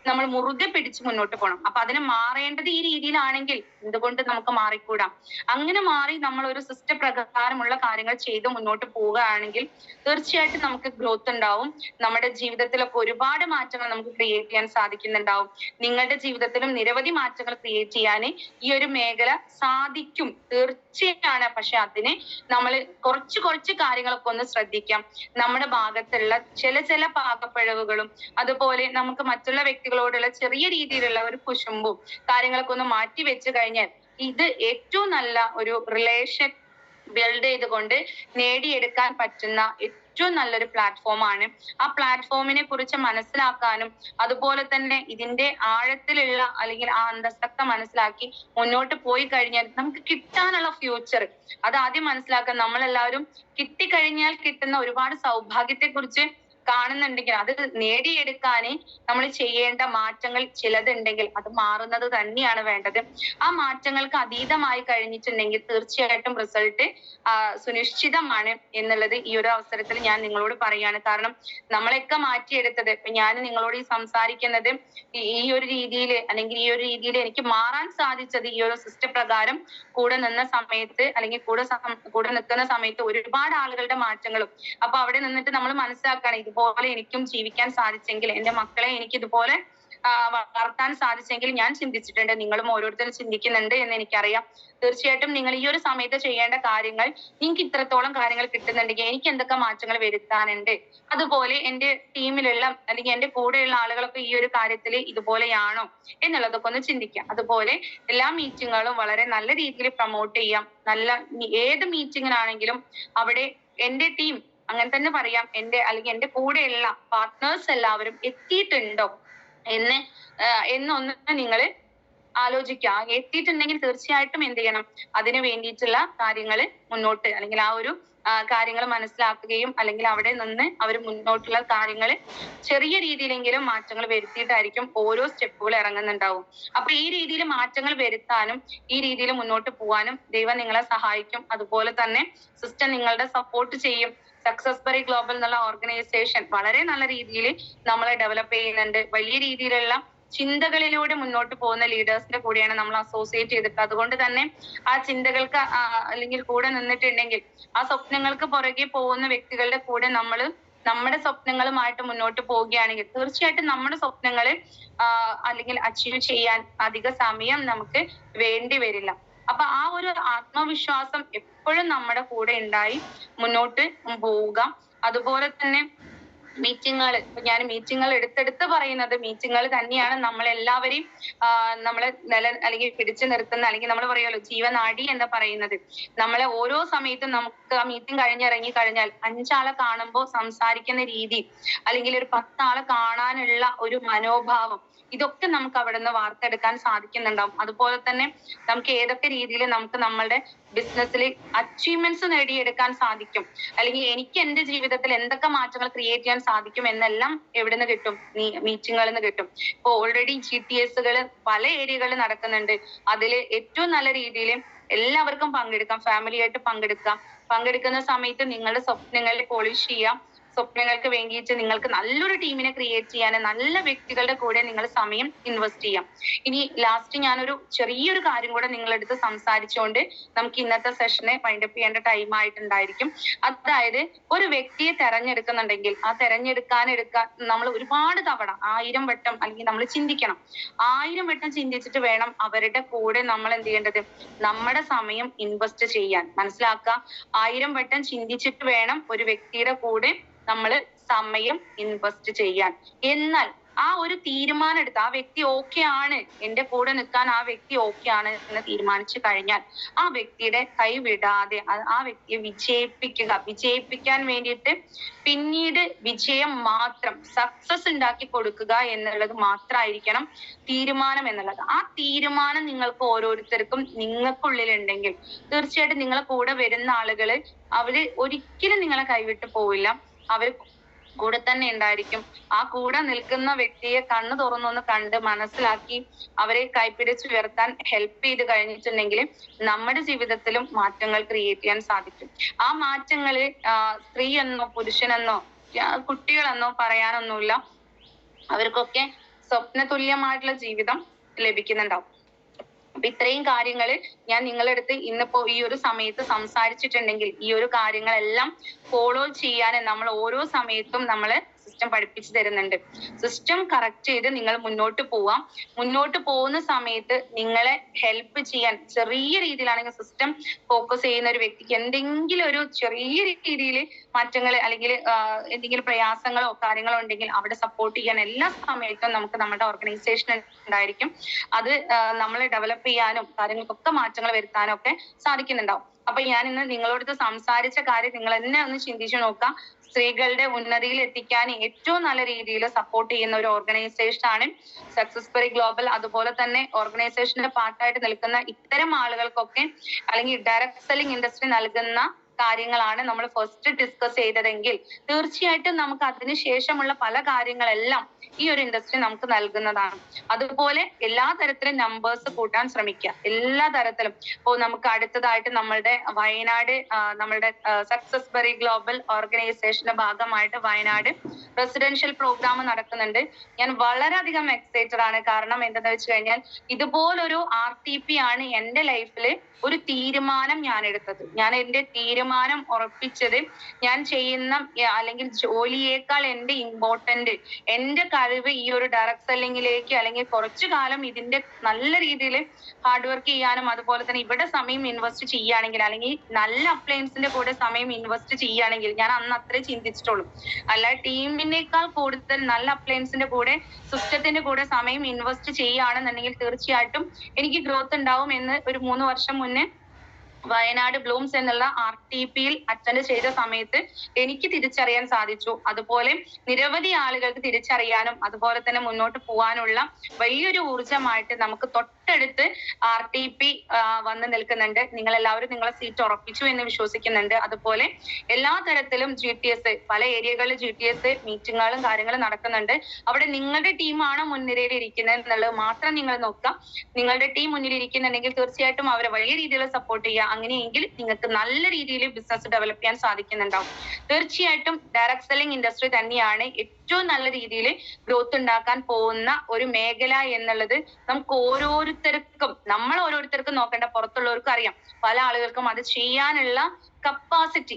[SPEAKER 1] നമ്മൾ മുറുകെ പിടിച്ച് മുന്നോട്ട് പോകണം. അപ്പൊ അതിന് മാറേണ്ടത് ഈ രീതിയിലാണെങ്കിൽ എന്തുകൊണ്ട് നമുക്ക് മാറിക്കൂടാ? അങ്ങനെ മാറി നമ്മൾ ഒരു സിസ്റ്റം പ്രകാരമുള്ള കാര്യങ്ങൾ ചെയ്ത് മുന്നോട്ട് പോവുകയാണെങ്കിൽ തീർച്ചയായിട്ടും നമുക്ക് ഗ്രോത്ത് ഉണ്ടാവും. നമ്മുടെ ജീവിതത്തിലൊക്കെ ഒരുപാട് മാറ്റങ്ങൾ നമുക്ക് ക്രിയേറ്റ് ചെയ്യാൻ സാധിക്കുന്നുണ്ടാവും. നിങ്ങളുടെ ജീവിതത്തിലും നിരവധി മാറ്റങ്ങൾ ക്രിയേറ്റ് ചെയ്യാൻ ഈ ഒരു മേഖല സാധിക്കും, തീർച്ചയാണ്. പക്ഷെ അതിന് നമ്മൾ കുറച്ച് കാര്യങ്ങളൊക്കെ ഒന്ന് ശ്രദ്ധിക്കാം. നമ്മുടെ ഭാഗത്തുള്ള ചില പാകപ്പിഴവുകളും അതുപോലെ നമുക്ക് മറ്റുള്ള വ്യക്തികളോടുള്ള ചെറിയ രീതിയിലുള്ള ഒരു കുശുമ്പും കാര്യങ്ങളൊക്കെ ഒന്ന് മാറ്റി വെച്ച് കഴിഞ്ഞാൽ ഇത് ഏറ്റവും നല്ല ഒരു റിലേഷൻ ബിൽഡ് ചെയ്തുകൊണ്ട് നേടിയെടുക്കാൻ പറ്റുന്ന ഏറ്റവും നല്ലൊരു പ്ലാറ്റ്ഫോമാണ്. ആ പ്ലാറ്റ്ഫോമിനെ കുറിച്ച് മനസ്സിലാക്കാനും അതുപോലെ തന്നെ ഇതിന്റെ ആഴത്തിലുള്ള അല്ലെങ്കിൽ ആ അന്തസത്ത മനസ്സിലാക്കി മുന്നോട്ട് പോയി കഴിഞ്ഞാൽ നമുക്ക് കിട്ടാനുള്ള ഫ്യൂച്ചർ അത് ആദ്യം മനസ്സിലാക്കാൻ നമ്മളെല്ലാവരും കിട്ടിക്കഴിഞ്ഞാൽ കിട്ടുന്ന ഒരുപാട് സൗഭാഗ്യത്തെ കുറിച്ച് കാണുന്നുണ്ടെങ്കിൽ അത് നേടിയെടുക്കാൻ നമ്മൾ ചെയ്യേണ്ട മാറ്റങ്ങൾ ചിലതുണ്ടെങ്കിൽ അത് മാറുന്നത് തന്നെയാണ് വേണ്ടത്. ആ മാറ്റങ്ങൾക്ക് അതീതമായി കഴിഞ്ഞിട്ടുണ്ടെങ്കിൽ തീർച്ചയായിട്ടും റിസൾട്ട് സുനിശ്ചിതമാണ് എന്നുള്ളത് ഈ ഒരു അവസരത്തിൽ ഞാൻ നിങ്ങളോട് പറയാണ്. കാരണം നമ്മളെയൊക്കെ മാറ്റിയെടുത്തത് ഞാൻ നിങ്ങളോട് ഈ സംസാരിക്കുന്നത് ഈ ഒരു രീതിയിൽ അല്ലെങ്കിൽ ഈ ഒരു രീതിയിൽ എനിക്ക് മാറാൻ സാധിച്ചത് ഈ ഒരു സിസ്റ്റം പ്രകാരം കൂടെ നിന്ന സമയത്ത് അല്ലെങ്കിൽ കൂടെ നിൽക്കുന്ന സമയത്ത് ഒരുപാട് ആളുകളുടെ മാറ്റങ്ങളും അപ്പൊ അവിടെ നിന്നിട്ട് നമ്മൾ മനസ്സിലാക്കുകയാണ് ഇതുപോലെ എനിക്കും ജീവിക്കാൻ സാധിച്ചെങ്കിൽ എന്റെ മക്കളെ എനിക്ക് ഇതുപോലെ വളർത്താൻ സാധിച്ചെങ്കിൽ ഞാൻ ചിന്തിച്ചിട്ടുണ്ട്, നിങ്ങളും ഓരോരുത്തരും ചിന്തിക്കുന്നുണ്ട് എന്ന് എനിക്കറിയാം. തീർച്ചയായിട്ടും നിങ്ങൾ ഈ ഒരു സമയത്ത് ചെയ്യേണ്ട കാര്യങ്ങൾ നിങ്ങൾക്ക് ഇത്രത്തോളം കാര്യങ്ങൾ കിട്ടുന്നുണ്ടെങ്കിൽ എനിക്ക് എന്തൊക്കെ മാറ്റങ്ങൾ വരുത്താനുണ്ട്, അതുപോലെ എന്റെ ടീമിലുള്ള അല്ലെങ്കിൽ എന്റെ കൂടെയുള്ള ആളുകളൊക്കെ ഈ ഒരു കാര്യത്തിൽ ഇതുപോലെയാണോ എന്നുള്ളതൊക്കെ ഒന്ന് ചിന്തിക്കാം. അതുപോലെ എല്ലാ മീറ്റിങ്ങുകളും വളരെ നല്ല രീതിയിൽ പ്രൊമോട്ട് ചെയ്യാം. ഏത് മീറ്റിങ്ങിനാണെങ്കിലും അവിടെ എന്റെ ടീം അങ്ങനെ തന്നെ പറയാം, അല്ലെങ്കിൽ എന്റെ കൂടെയുള്ള പാർട്ട്നേഴ്സ് എല്ലാവരും എത്തിയിട്ടുണ്ടോ എന്ന് എന്നൊന്ന് നിങ്ങൾ ആലോചിക്കുക. എത്തിയിട്ടുണ്ടെങ്കിൽ തീർച്ചയായിട്ടും എന്ത് ചെയ്യണം, അതിന് വേണ്ടിയിട്ടുള്ള കാര്യങ്ങൾ മുന്നോട്ട്, അല്ലെങ്കിൽ ആ ഒരു കാര്യങ്ങൾ മനസ്സിലാക്കുകയും അല്ലെങ്കിൽ അവിടെ നിന്ന് അവർ മുന്നോട്ടുള്ള കാര്യങ്ങൾ ചെറിയ രീതിയിലെങ്കിലും മാറ്റങ്ങൾ വരുത്തിയിട്ടായിരിക്കും ഓരോ സ്റ്റെപ്പുകൾ ഇറങ്ങുന്നുണ്ടാവും. അപ്പൊ ഈ രീതിയിൽ മാറ്റങ്ങൾ വരുത്താനും ഈ രീതിയിൽ മുന്നോട്ട് പോകാനും ദൈവം നിങ്ങളെ സഹായിക്കും. അതുപോലെ തന്നെ സിസ്റ്റം നിങ്ങളുടെ സപ്പോർട്ട് ചെയ്യും. സക്സസ്ബറി ഗ്ലോബൽ എന്നുള്ള ഓർഗനൈസേഷൻ വളരെ നല്ല രീതിയിൽ നമ്മളെ ഡെവലപ്പ് ചെയ്യുന്നുണ്ട്. വലിയ രീതിയിലുള്ള ചിന്തകളിലൂടെ മുന്നോട്ട് പോകുന്ന ലീഡേഴ്സിന്റെ കൂടെയാണ് നമ്മൾ അസോസിയേറ്റ് ചെയ്തിട്ട്. അതുകൊണ്ട് തന്നെ ആ ചിന്തകൾക്ക് അല്ലെങ്കിൽ കൂടെ നിന്നിട്ടുണ്ടെങ്കിൽ, ആ സ്വപ്നങ്ങൾക്ക് പുറകെ പോകുന്ന വ്യക്തികളുടെ കൂടെ നമ്മൾ നമ്മുടെ സ്വപ്നങ്ങളുമായിട്ട് മുന്നോട്ട് പോവുകയാണെങ്കിൽ തീർച്ചയായിട്ടും നമ്മുടെ സ്വപ്നങ്ങൾ അല്ലെങ്കിൽ അച്ചീവ് ചെയ്യാൻ അധിക സമയം നമുക്ക് വേണ്ടി വരില്ല. അപ്പൊ ആ ഒരു ആത്മവിശ്വാസം എപ്പോഴും നമ്മുടെ കൂടെ ഉണ്ടായി മുന്നോട്ട് പോവുക. അതുപോലെ തന്നെ മീറ്റിങ്ങുകൾ, ഞാൻ മീറ്റിങ്ങുകൾ എടുത്തെടുത്ത് പറയുന്നത് മീറ്റിങ്ങുകൾ തന്നെയാണ് നമ്മളെല്ലാവരെയും നമ്മളെ അല്ലെങ്കിൽ പിടിച്ചു നിർത്തുന്ന, അല്ലെങ്കിൽ നമ്മൾ പറയുമല്ലോ ജീവനാഡി എന്ന് പറയുന്നത്. നമ്മളെ ഓരോ സമയത്തും നമുക്ക് ആ മീറ്റിംഗ് കഴിഞ്ഞിറങ്ങി കഴിഞ്ഞാൽ 5 ആളെ കാണുമ്പോൾ സംസാരിക്കുന്ന രീതി, അല്ലെങ്കിൽ ഒരു 10 ആളെ കാണാനുള്ള ഒരു മനോഭാവം, ഇതൊക്കെ നമുക്ക് അവിടെ നിന്ന് വാർത്തെടുക്കാൻ സാധിക്കുന്നുണ്ടാവും. അതുപോലെ തന്നെ നമുക്ക് ഏതൊക്കെ രീതിയിൽ നമുക്ക് നമ്മളുടെ ബിസിനസ്സിൽ അച്ചീവ്മെന്റ്സ് നേടിയെടുക്കാൻ സാധിക്കും, അല്ലെങ്കിൽ എനിക്ക് എന്റെ ജീവിതത്തിൽ എന്തൊക്കെ മാറ്റങ്ങൾ ക്രിയേറ്റ് ചെയ്യാൻ സാധിക്കും എന്നെല്ലാം എവിടെ നിന്ന് കിട്ടും, മീറ്റിങ്ങുകളിൽ നിന്ന് കിട്ടും. ഇപ്പൊ ഓൾറെഡി GTSകൾ പല ഏരിയകളിൽ നടക്കുന്നുണ്ട്. അതിൽ ഏറ്റവും നല്ല രീതിയിൽ എല്ലാവർക്കും പങ്കെടുക്കാം, ഫാമിലി ആയിട്ട് പങ്കെടുക്കാം. പങ്കെടുക്കുന്ന സമയത്ത് നിങ്ങളുടെ സ്വപ്നങ്ങളിൽ പോളിഷ് ചെയ്യാം. സ്വപ്നങ്ങൾക്ക് വേണ്ടിയിട്ട് നിങ്ങൾക്ക് നല്ലൊരു ടീമിനെ ക്രിയേറ്റ് ചെയ്യാൻ, നല്ല വ്യക്തികളുടെ കൂടെ നിങ്ങൾ സമയം ഇൻവെസ്റ്റ് ചെയ്യാം. ഇനി ലാസ്റ്റ് ഞാനൊരു ചെറിയൊരു കാര്യം കൂടെ നിങ്ങളെടുത്ത് സംസാരിച്ചുകൊണ്ട് നമുക്ക് ഇന്നത്തെ സെഷനെ വൈൻഡപ്പ് ചെയ്യേണ്ട ടൈം ആയിട്ടുണ്ടായിരിക്കും. അതായത് ഒരു വ്യക്തിയെ തെരഞ്ഞെടുക്കുന്നുണ്ടെങ്കിൽ ആ തെരഞ്ഞെടുക്കാൻ നമ്മൾ ഒരുപാട് തവണ 1000 വട്ടം അല്ലെങ്കിൽ നമ്മൾ ചിന്തിക്കണം. 1000 വട്ടം ചിന്തിച്ചിട്ട് വേണം അവരുടെ കൂടെ നമ്മൾ എന്ത് ചെയ്യേണ്ടത്, നമ്മുടെ സമയം ഇൻവെസ്റ്റ് ചെയ്യാൻ. മനസ്സിലാക്കുക, 1000 വട്ടം ചിന്തിച്ചിട്ട് വേണം ഒരു വ്യക്തിയുടെ കൂടെ നമ്മൾ സമയം ഇൻവെസ്റ്റ് ചെയ്യാൻ. എന്നാൽ ആ ഒരു തീരുമാനം എടുത്ത് ആ വ്യക്തി ഓക്കെ ആണ്, എന്റെ കൂടെ നിൽക്കാൻ ആ വ്യക്തി ഓക്കെ ആണ് എന്ന് തീരുമാനിച്ചു കഴിഞ്ഞാൽ ആ വ്യക്തിയുടെ കൈ വിടാതെ ആ വ്യക്തിയെ വിജയിപ്പിക്കാൻ വേണ്ടിയിട്ട് പിന്നീട് വിജയം മാത്രം, സക്സസ് ഉണ്ടാക്കി കൊടുക്കുക എന്നുള്ളത് മാത്രമായിരിക്കണം തീരുമാനം എന്നുള്ളത്. ആ തീരുമാനം നിങ്ങൾക്ക് ഓരോരുത്തർക്കും നിങ്ങൾക്കുള്ളിലുണ്ടെങ്കിൽ തീർച്ചയായിട്ടും നിങ്ങളെ കൂടെ വരുന്ന ആളുകള് അവര് ഒരിക്കലും നിങ്ങളെ കൈവിട്ട് പോവില്ല. അവർ കൂടെ തന്നെ ഉണ്ടായിരിക്കും. ആ കൂടെ നിൽക്കുന്ന വ്യക്തിയെ കണ്ണു തുറന്നൊന്ന് കണ്ട് മനസ്സിലാക്കി അവരെ കൈപ്പിടിച്ചുയർത്താൻ ഹെൽപ്പ് ചെയ്ത് കഴിഞ്ഞിട്ടുണ്ടെങ്കിൽ നമ്മുടെ ജീവിതത്തിലും മാറ്റങ്ങൾ ക്രിയേറ്റ് ചെയ്യാൻ സാധിക്കും. ആ മാറ്റങ്ങള് സ്ത്രീ എന്നോ പുരുഷനെന്നോ കുട്ടികളെന്നോ പറയാനൊന്നുമില്ല. അവർക്കൊക്കെ സ്വപ്നതുല്യമായിട്ടുള്ള ജീവിതം ലഭിക്കുന്നുണ്ടാവും. അപ്പൊ ഇത്രയും കാര്യങ്ങൾ ഞാൻ നിങ്ങളടുത്ത് ഇന്നിപ്പോ ഈ ഒരു സമയത്ത് സംസാരിച്ചിട്ടുണ്ടെങ്കിൽ ഈ ഒരു കാര്യങ്ങളെല്ലാം ഫോളോ ചെയ്യാൻ നമ്മൾ ഓരോ സമയത്തും നമ്മള് സിസ്റ്റം പഠിപ്പിച്ചു തരുന്നുണ്ട്. സിസ്റ്റം കറക്റ്റ് ചെയ്ത് നിങ്ങൾ മുന്നോട്ട് പോവാം. മുന്നോട്ട് പോകുന്ന സമയത്ത് നിങ്ങളെ ഹെൽപ്പ് ചെയ്യാൻ ചെറിയ രീതിയിലാണെങ്കിൽ സിസ്റ്റം ഫോക്കസ് ചെയ്യുന്ന ഒരു വ്യക്തിക്ക് എന്തെങ്കിലും ഒരു ചെറിയ രീതിയിൽ മാറ്റങ്ങൾ അല്ലെങ്കിൽ എന്തെങ്കിലും പ്രയാസങ്ങളോ കാര്യങ്ങളോ ഉണ്ടെങ്കിൽ അവിടെ സപ്പോർട്ട് ചെയ്യാൻ എല്ലാ സമയത്തും നമുക്ക് നമ്മുടെ ഓർഗനൈസേഷൻ ഉണ്ടായിരിക്കും. അത് നമ്മളെ ഡെവലപ്പ് ചെയ്യാനും കാര്യങ്ങൾക്കൊക്കെ മാറ്റങ്ങൾ വരുത്താനും ഒക്കെ സാധിക്കുന്നുണ്ടാവും. അപ്പൊ ഞാൻ ഇന്ന് നിങ്ങളോട് സംസാരിച്ച കാര്യം നിങ്ങൾ തന്നെ ഒന്ന് ചിന്തിച്ചു നോക്കാം. സ്ത്രീകളുടെ ഉന്നതിയിൽ എത്തിക്കാൻ ഏറ്റവും നല്ല രീതിയിൽ സപ്പോർട്ട് ചെയ്യുന്ന ഒരു ഓർഗനൈസേഷൻ ആണ് സക്സസ്ബറി ഗ്ലോബൽ. അതുപോലെ തന്നെ ഓർഗനൈസേഷന്റെ പാർട്ടായിട്ട് നിൽക്കുന്ന ഇത്തരം ആളുകൾക്കൊക്കെ അല്ലെങ്കിൽ ഡയറക്ട് സെല്ലിംഗ് ഇൻഡസ്ട്രി നൽകുന്ന കാര്യങ്ങളാണ് നമ്മൾ ഫസ്റ്റ് ഡിസ്കസ് ചെയ്തതെങ്കിൽ തീർച്ചയായിട്ടും നമുക്ക് അതിനുശേഷമുള്ള പല കാര്യങ്ങളെല്ലാം ഈ ഒരു ഇൻഡസ്ട്രി നമുക്ക് നൽകുന്നതാണ്. അതുപോലെ എല്ലാ തരത്തിലും നമ്പേഴ്സ് കൂട്ടാൻ ശ്രമിക്കുക, എല്ലാ തരത്തിലും. ഇപ്പോൾ നമുക്ക് അടുത്തതായിട്ട് നമ്മളുടെ വയനാട് നമ്മളുടെ സക്സസ്ബറി ഗ്ലോബൽ ഓർഗനൈസേഷന്റെ ഭാഗമായിട്ട് വയനാട് റെസിഡൻഷ്യൽ പ്രോഗ്രാം നടക്കുന്നുണ്ട്. ഞാൻ വളരെയധികം എക്സൈറ്റഡ് ആണ്. കാരണം എന്താണെന്ന് വെച്ച് കഴിഞ്ഞാൽ ഇതുപോലൊരു RTP ആണ് എന്റെ ലൈഫിൽ ഒരു തീരുമാനം ഞാൻ എടുത്തത്. ഞാൻ എന്റെ തീരുമാനം ഉറപ്പിച്ചത് ഞാൻ ചെയ്യുന്ന അല്ലെങ്കിൽ ജോലിയേക്കാൾ എന്റെ ഇമ്പോർട്ടന്റ് എന്റെ കഴിവ് ഈ ഒരു ഡയറക്ട് സെല്ലിങ്ങിലേക്ക് അല്ലെങ്കിൽ കുറച്ചു കാലം ഇതിന്റെ നല്ല രീതിയിൽ ഹാർഡ് വർക്ക് ചെയ്യാനും അതുപോലെ തന്നെ ഇവിടെ സമയം ഇൻവെസ്റ്റ് ചെയ്യുകയാണെങ്കിൽ അല്ലെങ്കിൽ നല്ല അപ്ലയൻസിന്റെ കൂടെ സമയം ഇൻവെസ്റ്റ് ചെയ്യുകയാണെങ്കിൽ ഞാൻ അന്ന് അത്രേ ചിന്തിച്ചിട്ടുള്ളൂ. അല്ല ടീമിനേക്കാൾ കൂടുതൽ നല്ല അപ്ലയൻസിന്റെ കൂടെ സിസ്റ്റത്തിന്റെ കൂടെ സമയം ഇൻവെസ്റ്റ് ചെയ്യുകയാണെന്നുണ്ടെങ്കിൽ തീർച്ചയായിട്ടും എനിക്ക് ഗ്രോത്ത് ഉണ്ടാവും എന്ന് ഒരു 3 വർഷം മുന്നേ വയനാട് ബ്ലൂംസ് എന്നുള്ള RTPയിൽ അറ്റൻഡ് ചെയ്ത സമയത്ത് എനിക്ക് തിരിച്ചറിയാൻ സാധിച്ചു. അതുപോലെ നിരവധി ആളുകൾക്ക് തിരിച്ചറിയാനും അതുപോലെ തന്നെ മുന്നോട്ട് പോകാനുള്ള വലിയൊരു ഊർജമായിട്ട് നമുക്ക് തൊട്ടടുത്ത് RTP വന്ന് നിൽക്കുന്നുണ്ട്. നിങ്ങൾ എല്ലാവരും നിങ്ങളെ സീറ്റ് ഉറപ്പിച്ചു എന്ന് വിശ്വസിക്കുന്നുണ്ട്. അതുപോലെ എല്ലാ തരത്തിലും GTS പല ഏരിയകളിൽ GTS മീറ്റിങ്ങുകളും കാര്യങ്ങളും നടക്കുന്നുണ്ട്. അവിടെ നിങ്ങളുടെ ടീമാണ് മുൻനിരയിൽ ഇരിക്കുന്നത് എന്നുള്ളത് മാത്രം നിങ്ങൾ നോക്കുക. നിങ്ങളുടെ ടീം മുന്നിൽ ഇരിക്കുന്നുണ്ടെങ്കിൽ തീർച്ചയായിട്ടും അവരെ വലിയ രീതിയിൽ സപ്പോർട്ട് ചെയ്യുക. അങ്ങനെയെങ്കിൽ നിങ്ങൾക്ക് നല്ല രീതിയിൽ ബിസിനസ് ഡെവലപ്പ് ചെയ്യാൻ സാധിക്കുന്നുണ്ടാവും. തീർച്ചയായിട്ടും ഡയറക്ട് സെല്ലിംഗ് ഇൻഡസ്ട്രി തന്നെയാണ് ഏറ്റവും നല്ല രീതിയിൽ ഗ്രോത്ത് ഉണ്ടാക്കാൻ പോകുന്ന ഒരു മേഖല എന്നുള്ളത് നമുക്ക് നമ്മൾ ഓരോരുത്തർക്കും നോക്കേണ്ട, പുറത്തുള്ളവർക്കും അറിയാം. പല ആളുകൾക്കും അത് ചെയ്യാനുള്ള കപ്പാസിറ്റി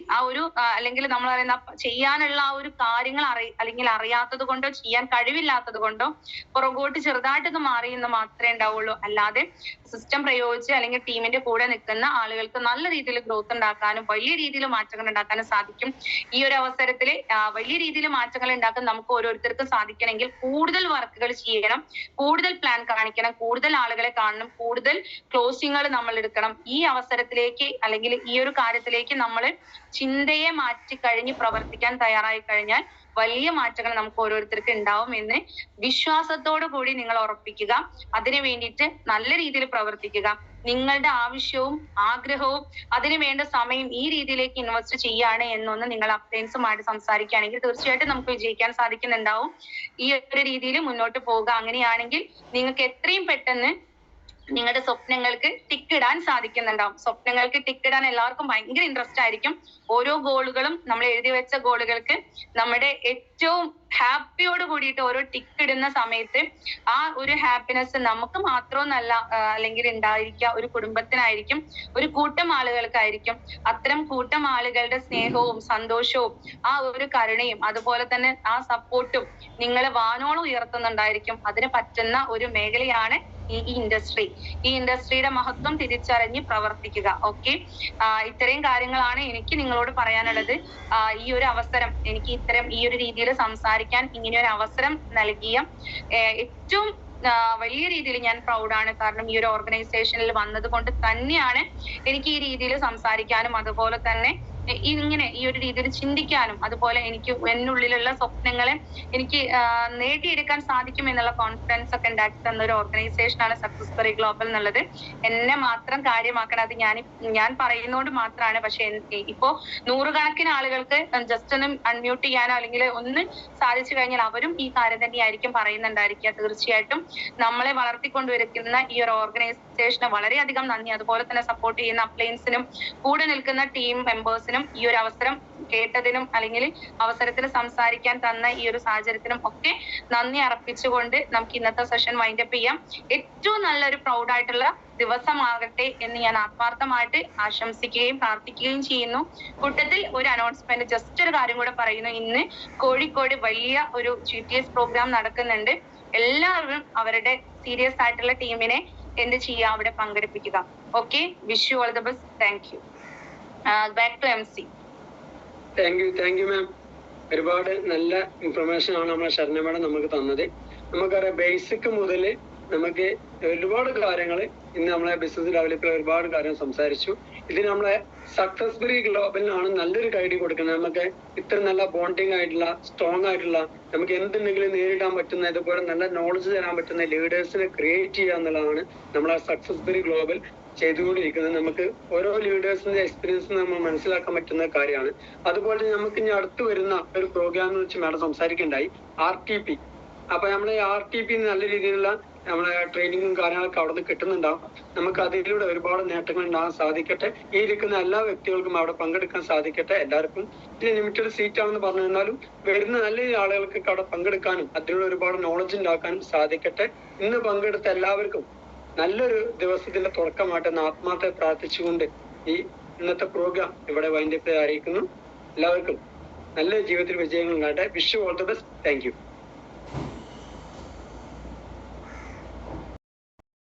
[SPEAKER 1] അല്ലെങ്കിൽ നമ്മൾ പറയുന്ന ചെയ്യാനുള്ള ആ ഒരു കാര്യങ്ങൾ അല്ലെങ്കിൽ അറിയാത്തത് കൊണ്ടോ ചെയ്യാൻ കഴിവില്ലാത്തത് കൊണ്ടോ പുറകോട്ട് ചെറുതായിട്ടൊന്ന് മാറി എന്ന് മാത്രമേ ഉണ്ടാവുള്ളൂ. അല്ലാതെ സിസ്റ്റം പ്രയോഗിച്ച് അല്ലെങ്കിൽ ടീമിന്റെ കൂടെ നിൽക്കുന്ന ആളുകൾക്ക് നല്ല രീതിയിൽ ഗ്രോത്ത് ഉണ്ടാക്കാനും വലിയ രീതിയിൽ മാറ്റങ്ങൾ ഉണ്ടാക്കാനും സാധിക്കും. ഈ ഒരു അവസരത്തിൽ വലിയ രീതിയിൽ മാറ്റങ്ങൾ ഉണ്ടാക്കാൻ നമുക്ക് ഓരോരുത്തർക്കും സാധിക്കണമെങ്കിൽ കൂടുതൽ വർക്കുകൾ ചെയ്യണം, കൂടുതൽ പ്ലാൻ കാണിക്കണം, കൂടുതൽ ആളുകളെ കാണണം, കൂടുതൽ ക്ലോസിങ്ങുകൾ നമ്മൾ എടുക്കണം. ഈ അവസരത്തിലേക്ക് അല്ലെങ്കിൽ ഈ ഒരു കാര്യത്തിലേക്ക് നമ്മൾ ചിന്തയെ മാറ്റി കഴിഞ്ഞ് പ്രവർത്തിക്കാൻ തയ്യാറായി കഴിഞ്ഞാൽ വലിയ മാറ്റങ്ങൾ നമുക്ക് ഓരോരുത്തർക്ക് ഉണ്ടാവും എന്ന് വിശ്വാസത്തോടു കൂടി നിങ്ങൾ ഉറപ്പിക്കുക. അതിനു വേണ്ടിയിട്ട് നല്ല രീതിയിൽ പ്രവർത്തിക്കുക. നിങ്ങളുടെ ആവശ്യവും ആഗ്രഹവും അതിനു വേണ്ട സമയം ഈ രീതിയിലേക്ക് ഇൻവെസ്റ്റ് ചെയ്യാണ് എന്നൊന്ന് നിങ്ങൾ അപ്ലയൻസുമായിട്ട് സംസാരിക്കുകയാണെങ്കിൽ തീർച്ചയായിട്ടും നമുക്ക് വിജയിക്കാൻ സാധിക്കുന്നുണ്ടാവും. ഈ ഒരു രീതിയിൽ മുന്നോട്ട് പോവുക. അങ്ങനെയാണെങ്കിൽ നിങ്ങൾക്ക് എത്രയും പെട്ടെന്ന് നിങ്ങളുടെ സ്വപ്നങ്ങൾക്ക് ടിക്കിടാൻ സാധിക്കുന്നുണ്ടാവും. സ്വപ്നങ്ങൾക്ക് ടിക്കിടാൻ എല്ലാവർക്കും ഭയങ്കര ഇൻട്രസ്റ്റ് ആയിരിക്കും. ഓരോ ഗോളുകളും നമ്മൾ എഴുതി വെച്ച ഗോളുകൾക്ക് നമ്മുടെ ഏറ്റവും ഹാപ്പിയോട് കൂടിയിട്ട് ഓരോ ടിക്ക് ഇടുന്ന സമയത്ത് ആ ഒരു ഹാപ്പിനെസ് നമുക്ക് മാത്രമൊന്നല്ല അല്ലെങ്കിൽ ഉണ്ടായിരിക്കുക, ഒരു കുടുംബത്തിനായിരിക്കും, ഒരു കൂട്ടം ആളുകൾക്കായിരിക്കും. അത്തരം കൂട്ടം ആളുകളുടെ സ്നേഹവും സന്തോഷവും ആ ഒരു കരുണയും അതുപോലെ തന്നെ ആ സപ്പോർട്ടും നിങ്ങളെ വാനോളം ഉയർത്തുന്നുണ്ടായിരിക്കും. അതിന് പറ്റുന്ന ഒരു മേഖലയാണ് ഈ ഇൻഡസ്ട്രിയുടെ മഹത്വം തിരിച്ചറിഞ്ഞ് പ്രവർത്തിക്കുക. ഓക്കെ, ഇത്രയും കാര്യങ്ങളാണ് എനിക്ക് നിങ്ങളോട് പറയാനുള്ളത്. ഈ ഒരു അവസരം എനിക്ക് ഈ ഒരു രീതിയിൽ സംസാരിക്കാൻ ഇങ്ങനെ ഒരു അവസരം നൽകിയ ഏറ്റവും വലിയ രീതിയിൽ ഞാൻ പ്രൗഡാണ്. കാരണം ഈ ഒരു ഓർഗനൈസേഷനിൽ വന്നത് കൊണ്ട് തന്നെയാണ് എനിക്ക് ഈ രീതിയിൽ സംസാരിക്കാനും അതുപോലെ തന്നെ ഇങ്ങനെ ഈ ഒരു രീതിയിൽ ചിന്തിക്കാനും അതുപോലെ എനിക്ക് എന്നുള്ളിലുള്ള സ്വപ്നങ്ങളെ എനിക്ക് നേടിയെടുക്കാൻ സാധിക്കും എന്നുള്ള കോൺഫിഡൻസ് ഒക്കെ ഉണ്ടാക്കി തന്ന ഒരു ഓർഗനൈസേഷനാണ് സക്സസ് ബറി ഗ്ലോബൽ എന്നുള്ളത്. എന്നെ മാത്രം കാര്യമാക്കണം, അത് ഞാൻ പറയുന്നതുകൊണ്ട് മാത്രമാണ്. പക്ഷെ ഇപ്പോ നൂറുകണക്കിന് ആളുകൾക്ക് ജസ്റ്റ് ഒന്ന് അൺമ്യൂട്ട് ചെയ്യാനോ അല്ലെങ്കിൽ ഒന്ന് സാധിച്ചു കഴിഞ്ഞാൽ അവരും ഈ കാര്യം തന്നെയായിരിക്കും പറയുന്നുണ്ടായിരിക്കുക. തീർച്ചയായിട്ടും നമ്മളെ വളർത്തിക്കൊണ്ടുവരുന്ന ഈ ഒരു ഓർഗനൈസേഷന് വളരെയധികം നന്ദി. അതുപോലെ തന്നെ സപ്പോർട്ട് ചെയ്യുന്ന അപ്ലയൻസിനും കൂടെ നിൽക്കുന്ന ടീം മെമ്പേഴ്സിനും ഈ ഒരു അവസരം കേട്ടതിനും അല്ലെങ്കിൽ അവസരത്തിൽ സംസാരിക്കാൻ തന്ന ഈ ഒരു സാഹചര്യത്തിനും ഒക്കെ നന്ദി അർപ്പിച്ചുകൊണ്ട് നമുക്ക് ഇന്നത്തെ സെഷൻ വൈൻഡപ്പ് ചെയ്യാം. ഏറ്റവും നല്ലൊരു പ്രൗഡായിട്ടുള്ള ദിവസമാകട്ടെ എന്ന് ഞാൻ ആത്മാർത്ഥമായിട്ട് ആശംസിക്കുകയും പ്രാർത്ഥിക്കുകയും ചെയ്യുന്നു. കൂട്ടത്തിൽ ഒരു അനൗൺസ്മെന്റ്, ജസ്റ്റ് ഒരു കാര്യം കൂടെ പറയുന്നു. ഇന്ന് കോഴിക്കോട് വലിയ ഒരു GTS പ്രോഗ്രാം നടക്കുന്നുണ്ട്. എല്ലാവരും അവരുടെ സീരിയസ് ആയിട്ടുള്ള ടീമിനെ എന്ത് ചെയ്യുക, അവിടെ പങ്കെടുപ്പിക്കുക. Okay, wish you all the best. Thank you. Back to MC.
[SPEAKER 2] Thank you ma'am. ഒരുപാട് നല്ല ഇൻഫർമേഷൻ ആണ് നമ്മളെ ശരണ്യ മാഡം നമുക്ക് തന്നത്. നമുക്കറിയാം ബേസിക് മുതൽ നമുക്ക് ഒരുപാട് കാര്യങ്ങൾ ഇന്ന് നമ്മളെ ബിസിനസ് ഡെവലപ്പിൽ ഒരുപാട് കാര്യം സംസാരിച്ചു. ഇത് നമ്മളെ സക്സസ് ബറി ഗ്ലോബലിനാണ് നല്ലൊരു ഗൈഡ് കൊടുക്കുന്നത്. നമുക്ക് ഇത്ര നല്ല ബോണ്ടിങ് ആയിട്ടുള്ള സ്ട്രോങ് ആയിട്ടുള്ള നമുക്ക് എന്തുണ്ടെങ്കിലും നേരിടാൻ പറ്റുന്ന ഇതുപോലെ നല്ല നോളജ് തരാൻ പറ്റുന്ന ലീഡേഴ്സിനെ ക്രിയേറ്റ് ചെയ്യുക എന്നുള്ളതാണ് നമ്മളെ സക്സസ് ബറി ഗ്ലോബൽ ചെയ്തുകൊണ്ടിരിക്കുന്നത്. നമുക്ക് ഓരോ ലീഡേഴ്സിന്റെ എക്സ്പീരിയൻസ് നമ്മൾ മനസ്സിലാക്കാൻ പറ്റുന്ന കാര്യമാണ്. അതുപോലെ നമുക്ക് ഇനി അടുത്ത് വരുന്ന ഒരു പ്രോഗ്രാമിനെ വെച്ച് മാഡം സംസാരിക്കേണ്ടായി, RTP. അപ്പൊ നമ്മളെ RTP നല്ല രീതിയിലുള്ള നമ്മളെ ട്രെയിനിങ്ങും കാര്യങ്ങളൊക്കെ അവിടെ നിന്ന് കിട്ടുന്നുണ്ടാവും. നമുക്ക് അതിലൂടെ ഒരുപാട് നേട്ടങ്ങൾ ഉണ്ടാകാൻ സാധിക്കട്ടെ. ഈ ഇരിക്കുന്ന എല്ലാ വ്യക്തികൾക്കും അവിടെ പങ്കെടുക്കാൻ സാധിക്കട്ടെ. എല്ലാവർക്കും ഇത് ലിമിറ്റഡ് സീറ്റ് ആണെന്ന് പറഞ്ഞിരുന്നാലും വരുന്ന നല്ല ആളുകൾക്കൊക്കെ അവിടെ പങ്കെടുക്കാനും അതിലൂടെ ഒരുപാട് നോളജ് ഉണ്ടാക്കാനും സാധിക്കട്ടെ. ഇന്ന് പങ്കെടുത്ത എല്ലാവർക്കും നല്ലൊരു ദിവസത്തിന്റെ തുടക്കമാട്ടെ എന്ന് ആത്മാർത്ഥ പ്രാർത്ഥിച്ചുകൊണ്ട് ഈ ഇന്നത്തെ പ്രോഗ്രാം ഇവിടെ വൈൻഡപ്പ് അറിയിക്കുന്നു. എല്ലാവർക്കും നല്ല ജീവിതത്തിൽ വിജയങ്ങൾ ഉണ്ടാകട്ടെ. Wish you all the best. Thank U.